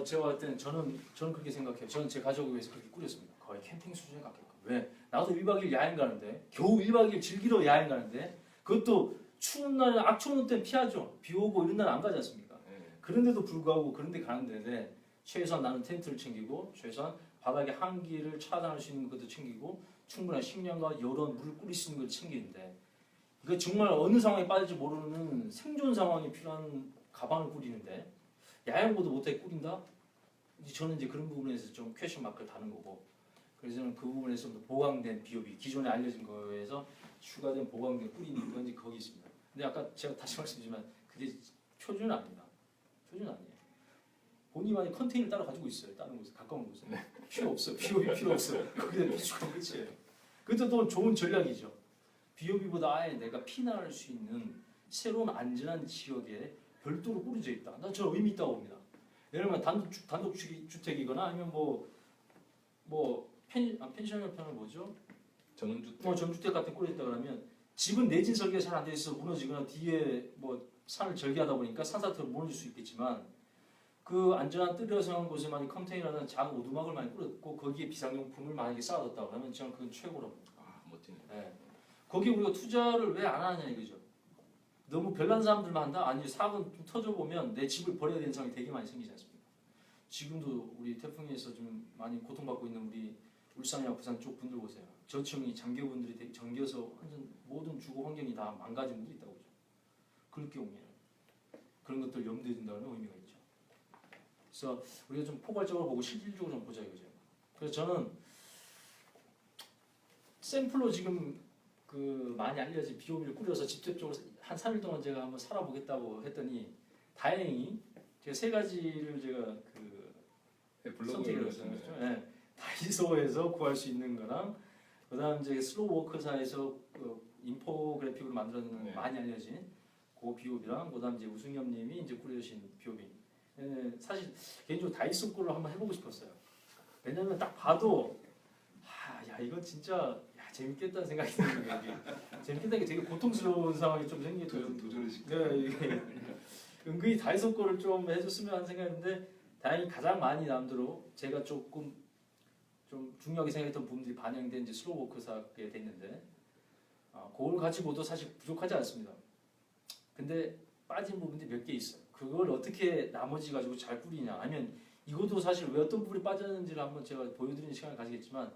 제가 봤을 때는 저는 그렇게 생각해요. 저는 제 가족을 위해서 그렇게 꾸렸습니다. 거의 캠핑 수준에 가깝고. 왜? 나도 1박 2일 야행 가는데 겨우 1박 2일 즐기러 야행 가는데 그것도 추운 날에 악추운 때는 피하죠. 비 오고 이런 날은 안 가지 않습니까? 그런데도 불구하고 그런 데 가는 데인데 최소한 나는 텐트를 챙기고 최소한 바닥에 한기를 차단할 수 있는 것도 챙기고 충분한 식량과 여러 물을 끓일 수 있는 걸 챙기는데 이거 정말 어느 상황에 빠질지 모르는 생존 상황이 필요한 가방을 꾸리는데 야영보도 못하게 꾸린다? 저는 이제 그런 부분에서 좀 퀘션 마크를 다는 거고 그래서 저는 그 부분에서 보강된 비오비 기존에 알려진 거에서 추가된 보강된 꾸리는 건 이제 거기 있습니다. 근데 아까 제가 다시 말씀드리지만 그게 표준은 아닙니다. 표준은 아니에요. 본인만의 컨테이너를 따로 가지고 있어요. 다른 곳에 가까운 곳에 필요 없어. 비오비 필요 없어. 거기다 비축하면 끝이에요. 그것도 또 좋은 전략이죠. 비오비보다 아예 내가 피난할 수 있는 새로운 안전한 지역에 별도로 꾸려져 있다. 난 저는 의미 있다고 봅니다. 예를 들면 단독 주택이거나 아니면 펜션을 표현은 뭐죠? 전원주택. 전주택 같은 꾸려져 있다 그러면 집은 내진 설계가 잘 안 돼 있어서 무너지거나 뒤에 산을 절개하다 보니까 산사태로 무너질 수 있겠지만 그 안전한 뜰려서한 곳에 만약 컨테이너는 작은 오두막을 많이 꾸렸고 거기에 비상용품을 만약에 쌓아뒀다 그러면 저는 그건 최고라고 봅니다. 아, 멋지네. 네. 거기 우리가 투자를 왜 안 하냐 이거죠. 너무 별난 사람들만 한다? 아니 사건 좀 터져보면 내 집을 버려야 되는 상황이 되게 많이 생기지 않습니까? 지금도 우리 태풍에서 좀 많이 고통받고 있는 우리 울산이나 부산 쪽 분들 보세요. 저층이 잠겨분들이 되게 잠겨서 완전 모든 주거 환경이 다 망가진 분들이 있다고 보죠. 그럴 경우에는 그런 것들 염두에 둔다는 의미가 있죠. 그래서 우리가 좀 포괄적으로 보고 실질적으로 좀 보자 이거죠. 그래서 저는 샘플로 지금 그 많이 알려진 비오비를 꾸려서 직접적으로 한 3일 동안 제가 한번 살아보겠다고 했더니 다행히 제가 세 가지를 제가 선택을 했어요. 네. 다이소에서 구할 수 있는 거랑 그다음 이제 슬로우 워크사에서 인포그래픽으로 만들어놓은 네. 많이 알려진 그 비오비랑 그다음 이제 우승엽님이 이제 꾸려주신 비오비. 사실 개인적으로 다이소 걸로 한번 해보고 싶었어요. 왜냐면 딱 봐도 야 이거 진짜 재밌겠다는 생각이 드는 거예요. 재밌겠다는 게 되게 고통스러운 상황이 좀 생기거든요. 도전을 시켜. 네, 이게 은근히 다이소 거를 좀 해줬으면 하는 생각인데 다행히 가장 많이 남대로 제가 조금 좀 중요하게 생각했던 부분들이 반영된 이제 슬로우 워크사에 됐는데 그걸 가지고도 사실 부족하지 않습니다. 근데 빠진 부분들이 몇 개 있어요. 그걸 어떻게 나머지 가지고 잘 꾸리냐 아니면 이것도 사실 왜 어떤 부분이 빠졌는지를 한번 제가 보여드리는 시간을 가지겠지만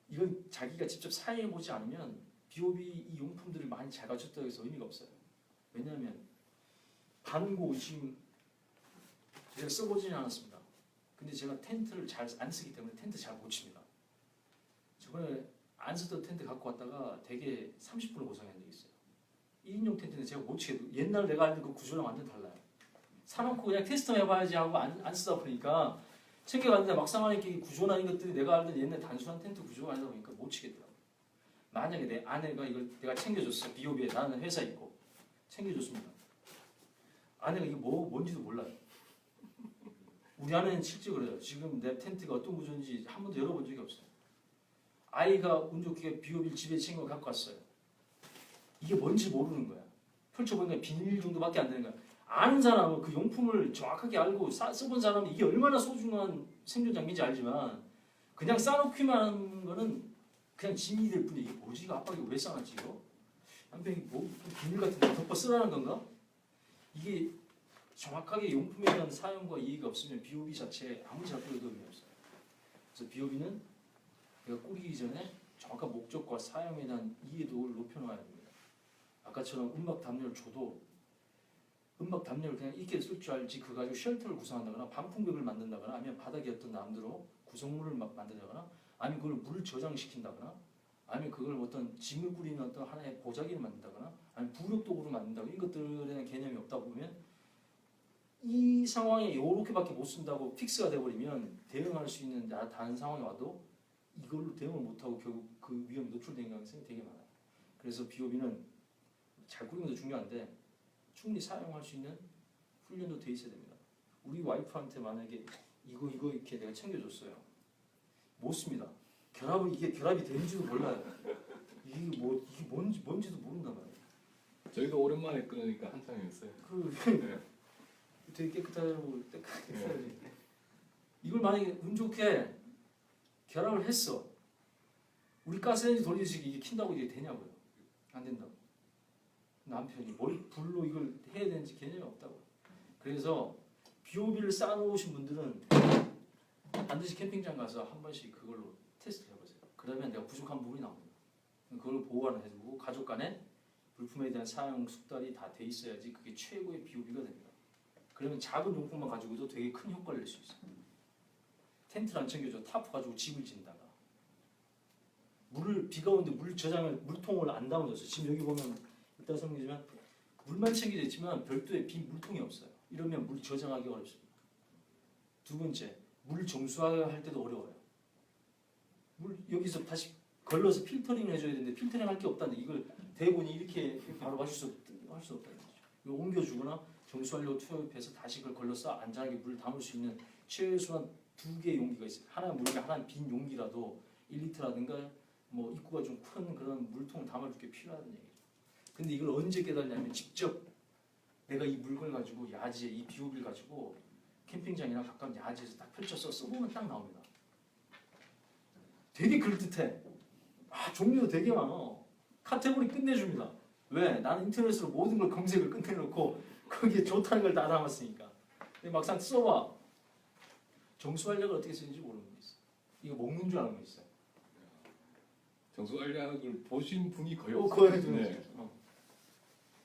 이건 자기가 직접 사용해보지 않으면 비오비 이 용품들을 많이 잘 갖췄다고 해서 의미가 없어요. 왜냐하면 반고 지금 제가 써보지는 않았습니다. 근데 제가 텐트를 잘 안 쓰기 때문에 텐트 잘 못 칩니다. 저번에 안 쓰던 텐트 갖고 왔다가 되게 30분을 고생한 적이 있어요. 1인용 텐트는 제가 못 치게 옛날 내가 알던 그 구조랑 완전 달라요. 사놓고 그냥 테스트만 해봐야지 하고 안 쓰다 보니까 챙겨갔는데 막상 하니까 구조나 이런 것들이 내가 알던 옛날 단순한 텐트 구조가 아니다 보니까 못 치겠더라고요. 만약에 내 아내가 이걸 내가 챙겨줬어. 비오비에 나는 회사 있고 챙겨줬습니다. 아내가 이게 뭔지도 몰라요. 우리 아내는 실제 그래요. 지금 내 텐트가 어떤 구조인지 한 번도 열어본 적이 없어요. 아이가 운 좋게 비오비를 집에 챙겨 갖고 왔어요. 이게 뭔지 모르는 거야. 펼쳐보니까 비닐 정도밖에 안 되는 거야. 아는 사람은 그 용품을 정확하게 알고 써본 사람은 이게 얼마나 소중한 생존 장비인지 알지만 그냥 싸놓기만 하는 거는 그냥 짐이 될 뿐이야. 이게 뭐지? 이거 아빠 이거 왜 싸놨지 이거? 남편이 비닐 같은 거 덮어 쓰라는 건가? 이게 정확하게 용품에 대한 사용과 이해가 없으면 비오비 자체에 아무리 잘 꾸려도 의미 없어요. 그래서 비오비는 내가 꾸리기 전에 정확한 목적과 사용에 대한 이해도를 높여놔야 됩니다. 아까처럼 음악 담요를 줘도 음악 담요를 그냥 있게 쓸 줄 알지 그거 가지고 쉘터를 구성한다거나 반풍벽을 만든다거나 아니면 바닥에 어떤 나름대로 구성물을 만든다거나 아니면 그걸 물 저장시킨다거나 아니면 그걸 어떤 짐을 꾸리는 어떤 하나의 보자기를 만든다거나 아니면 부력도구를 만든다거나 이런 것들에 대한 개념이 없다 보면 이 상황에 요렇게밖에 못 쓴다고 픽스가 돼버리면 대응할 수 있는 다른 상황이 와도 이걸로 대응을 못하고 결국 그 위험에 노출되는 가능성이 되게 많아요. 그래서 비오비는 잘 꾸리는 것도 중요한데 충분히 사용할 수 있는 훈련도 돼 있어야 됩니다. 우리 와이프한테 만약에 이거 이렇게 내가 챙겨줬어요. 못 씁니다. 이게 결합이 되는지도 몰라요. 이게 뭔지도 모른단 말이에요. 저희도 오랜만에 끊으니까 한참이었어요. 네. 되게 깨끗하고 깨끗하게 이걸 만약에 운 좋게 결합을 했어. 우리 가스레인지 돌리듯이 이게 킨다고 이게 되냐고요. 안 된다고. 남편이 불로 이걸 해야 되는지 개념이 없다고. 그래서 BOB를 쌓아놓으신 분들은 반드시 캠핑장 가서 한 번씩 그걸로 테스트 해보세요. 그러면 내가 부족한 부분이 나옵니다. 그걸 보완을 해두고 가족 간에 물품에 대한 사용 숙달이 다 돼 있어야지 그게 최고의 BOB가 됩니다. 그러면 작은 용품만 가지고도 되게 큰 효과를 낼 수 있어요. 텐트를 안 챙겨줘 타프 가지고 집을 짓다가 비가 오는데 물통을 안 담아줬어요. 지금 여기 보면 이따 설명드리지만 물만 챙겨져 있지만 별도의 빈 물통이 없어요. 이러면 물이 저장하기 어렵습니다. 두 번째, 물 정수할 때도 어려워요. 물 여기서 다시 걸러서 필터링을 해줘야 되는데 필터링 할 게 없다는데 이걸 대본이 이렇게 바로 마실 수 없다는 거죠. 이거 옮겨주거나 정수하려고 투입해서 다시 그걸 걸러서 안전하게 물을 담을 수 있는 최소한 2개의 용기가 있어요. 하나는 물이가 하나는 빈 용기라도 1리터라든가 뭐 입구가 좀 큰 그런 물통을 담아줄 게 필요하다는 얘기죠. 근데 이걸 언제 깨달냐면 직접 내가 이 물건을 가지고 야지에 이 BOB를 가지고 캠핑장이나 가까운 야지에서 딱 펼쳐서 써보면 딱 나옵니다. 되게 그럴듯해. 종류도 되게 많아. 카테고리 끝내줍니다. 왜? 나는 인터넷으로 모든 걸 검색을 끝내놓고 거기에 좋다는 걸 다 담았으니까. 근데 막상 써봐. 정수환력을 어떻게 쓰는지 모르는 게 있어. 이거 먹는 줄 아는 거 있어요. 정수환력을 보신 분이 거의 거의 없어요. 네.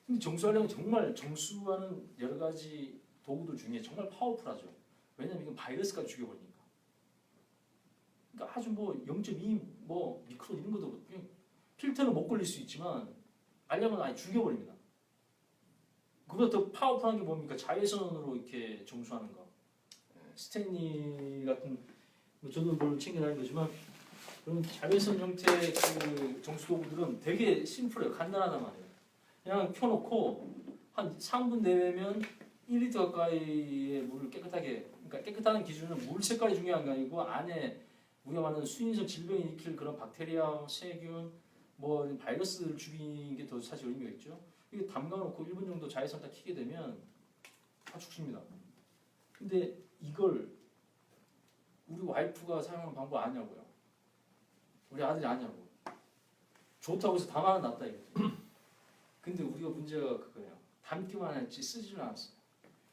근데 정수환력은 정말 정수하는 여러 가지 도구들 중에 정말 파워풀하죠. 왜냐면 이건 바이러스까지 죽여버리니까. 그러니까 아주 뭐 0.2 뭐 미크론 이런 것도 그냥 필터는 못 걸릴 수 있지만 알약은 아예 죽여버립니다. 그보다 더 파워풀한 게 뭡니까? 자외선으로 이렇게 정수하는 거. 스탠리 같은 뭐 저도 뭘 챙겨다니는 거지만 그런 자외선 형태의 그 정수 도구들은 되게 심플해요. 간단하단 말이에요. 그냥 켜놓고 한 3분 내외면 1리터 가까이의 물을 깨끗하게, 그러니까 깨끗한 기준은 물 색깔이 중요한 게 아니고 안에 우리가 말하는 수인성 질병이 일으킬 그런 박테리아, 세균, 뭐 바이러스를 죽이는 게 더 사실 의미가 있죠. 이거 담가놓고 1분 정도 자외선 딱 켜게 되면 다 죽습니다. 근데 이걸 우리 와이프가 사용하는 방법 아냐고요. 우리 아들이 아냐고. 좋다고 해서 담아는 놨다 이거죠. 근데 우리가 문제가 그거예요. 담기만 했지 쓰지를 않았어요.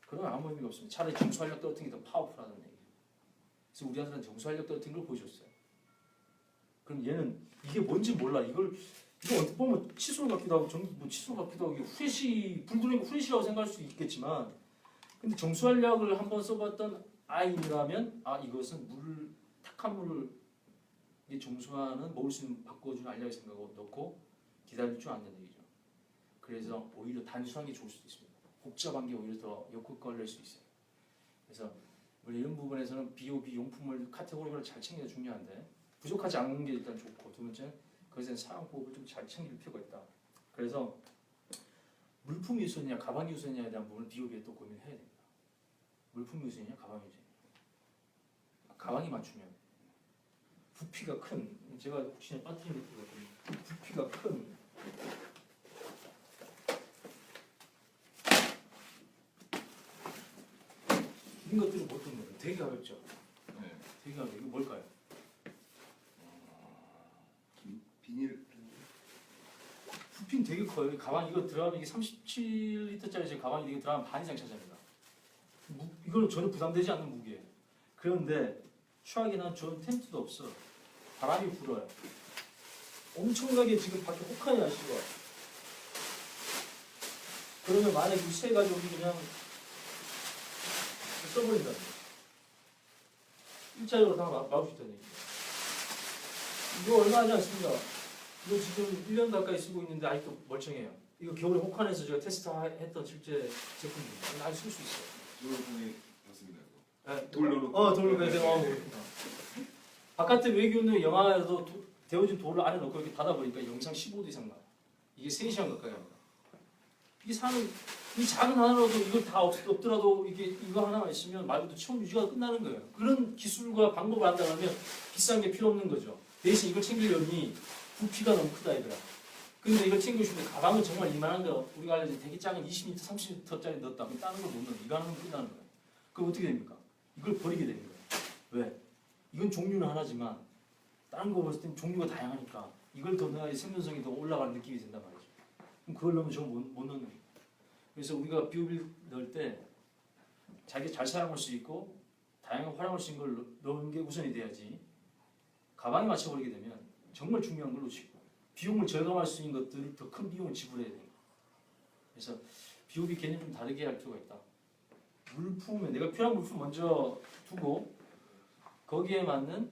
그러면 아무 의미가 없습니다. 차라리 정수환력 떨어뜨린 게 더 파워풀하다는 얘기예요. 그래서 우리 아들은 정수환력 떨어뜨린 걸 보여줬어요. 그럼 얘는 이게 뭔지 몰라. 이거 어떻게 보면 칫솔 같기도 하고 뭐 칫솔 같기도 하고 후레쉬 불 들어오니까 후레쉬라고 생각할 수 있겠지만 근데 정수환력을 한번 써봤던 아이라면 이것은 탁한 물을 정수하는 먹을 수 있는 바꿔주는 알약을 생각하고 넣고 기다릴 줄 안다는 얘기죠. 그래서 오히려 단순한 게 좋을 수도 있습니다. 복잡한 게 오히려 더 역효과를 낼 수 있어요. 그래서 우리 이런 부분에서는 BOB 용품을 카테고리별로 잘 챙기는 게 중요한데 부족하지 않은 게 일단 좋고 두 번째는 그것에 대한 사용법을 좀 잘 챙길 필요가 있다. 그래서 물품이 우선이냐 가방이 우선이냐에 대한 부분을 BOB에 또 고민을 해야 됩니다. 물품이 우선이냐 가방이 우선이냐. 가방이 맞추면 부피가 큰 제가 혹시 빠뜨린 것도 같거든요. 부피가 큰 이런 것들은 보통 거예요. 되게 가볍죠. 네. 되게 가볍죠. 이거 뭘까요? 비닐. 부피는 되게 커요. 가방 이거 들어가면 이게 37리터짜리 가방이 이게 들어가면 반 이상 차지합니다. 이거는 전혀 부담되지 않는 무게예요. 그런데 최악이나 저는 텐트도 없어. 바람이 불어요. 엄청나게 지금 밖에 혹한이 날씨가. 그러면 만약에 이 세 가족이 그냥 써버린다는 거예요. 일자리로 다 막을 수 있다는 얘기예요. 이거 얼마 하지 않습니다. 이거 지금 1년 가까이 쓰고 있는데 아직도 멀쩡해요. 이거 겨울에 혹한에서 제가 테스트했던 실제 제품입니다. 아직 쓸 수 있어요. 여러분이 봤습니다. 네. 돌로 돌로 바깥에 외기온도 영하에도 데워진 돌을 안에 넣고 이렇게 닫아보니까 영상 15도 이상 나요. 이게 3시간 가까이 합니다. 이게 사는 이 작은 하나라도 이걸 다 없더라도 이거 하나만 있으면 말 그대로 체온 유지가 끝나는 거예요. 그런 기술과 방법을 한다면 비싼 게 필요 없는 거죠. 대신 이걸 챙기려니 부피가 너무 크다 이거야. 근데 이걸 챙겨주는데 가방은 정말 이만한 거 우리가 알려진 되게 작은 20m, 30m짜리 넣었다. 그럼 다른 걸 못 넣어. 이거 하나면 끝나는 거예요. 그럼 어떻게 됩니까? 이걸 버리게 되는 거예요. 왜? 이건 종류는 하나지만 다른 거 봤을 땐 종류가 다양하니까 이걸 더 넣어야 생존성이 더 올라가는 느낌이 든단 말이죠. 그럼 그걸 넣으면 저거 못 넣는 거예요. 그래서 우리가 비오비를 넣을 때 자기가 잘 사용할 수 있고 다양한 활용할 수 있는 걸 넣는 게 우선이 돼야지 가방에 맞춰버리게 되면 정말 중요한 걸 놓치고 비용을 절감할 수 있는 것들을 더 큰 비용을 지불해야 돼요. 그래서 비오비 개념 좀 다르게 할 필요가 있다. 물품에 내가 필요한 물품 먼저 두고 거기에 맞는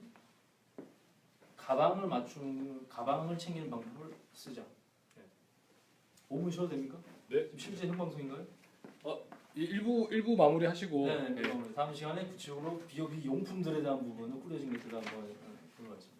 가방을 챙기는 방법을 쓰자. 네. 5분 쉬어도 됩니까? 네. 지금 실제 생방송인가요? 일부 마무리하시고 네. 다음 시간에 구체적으로 비오비 용품들에 대한 부분은 꾸려진 것들을 한번 보도록 하겠습니다.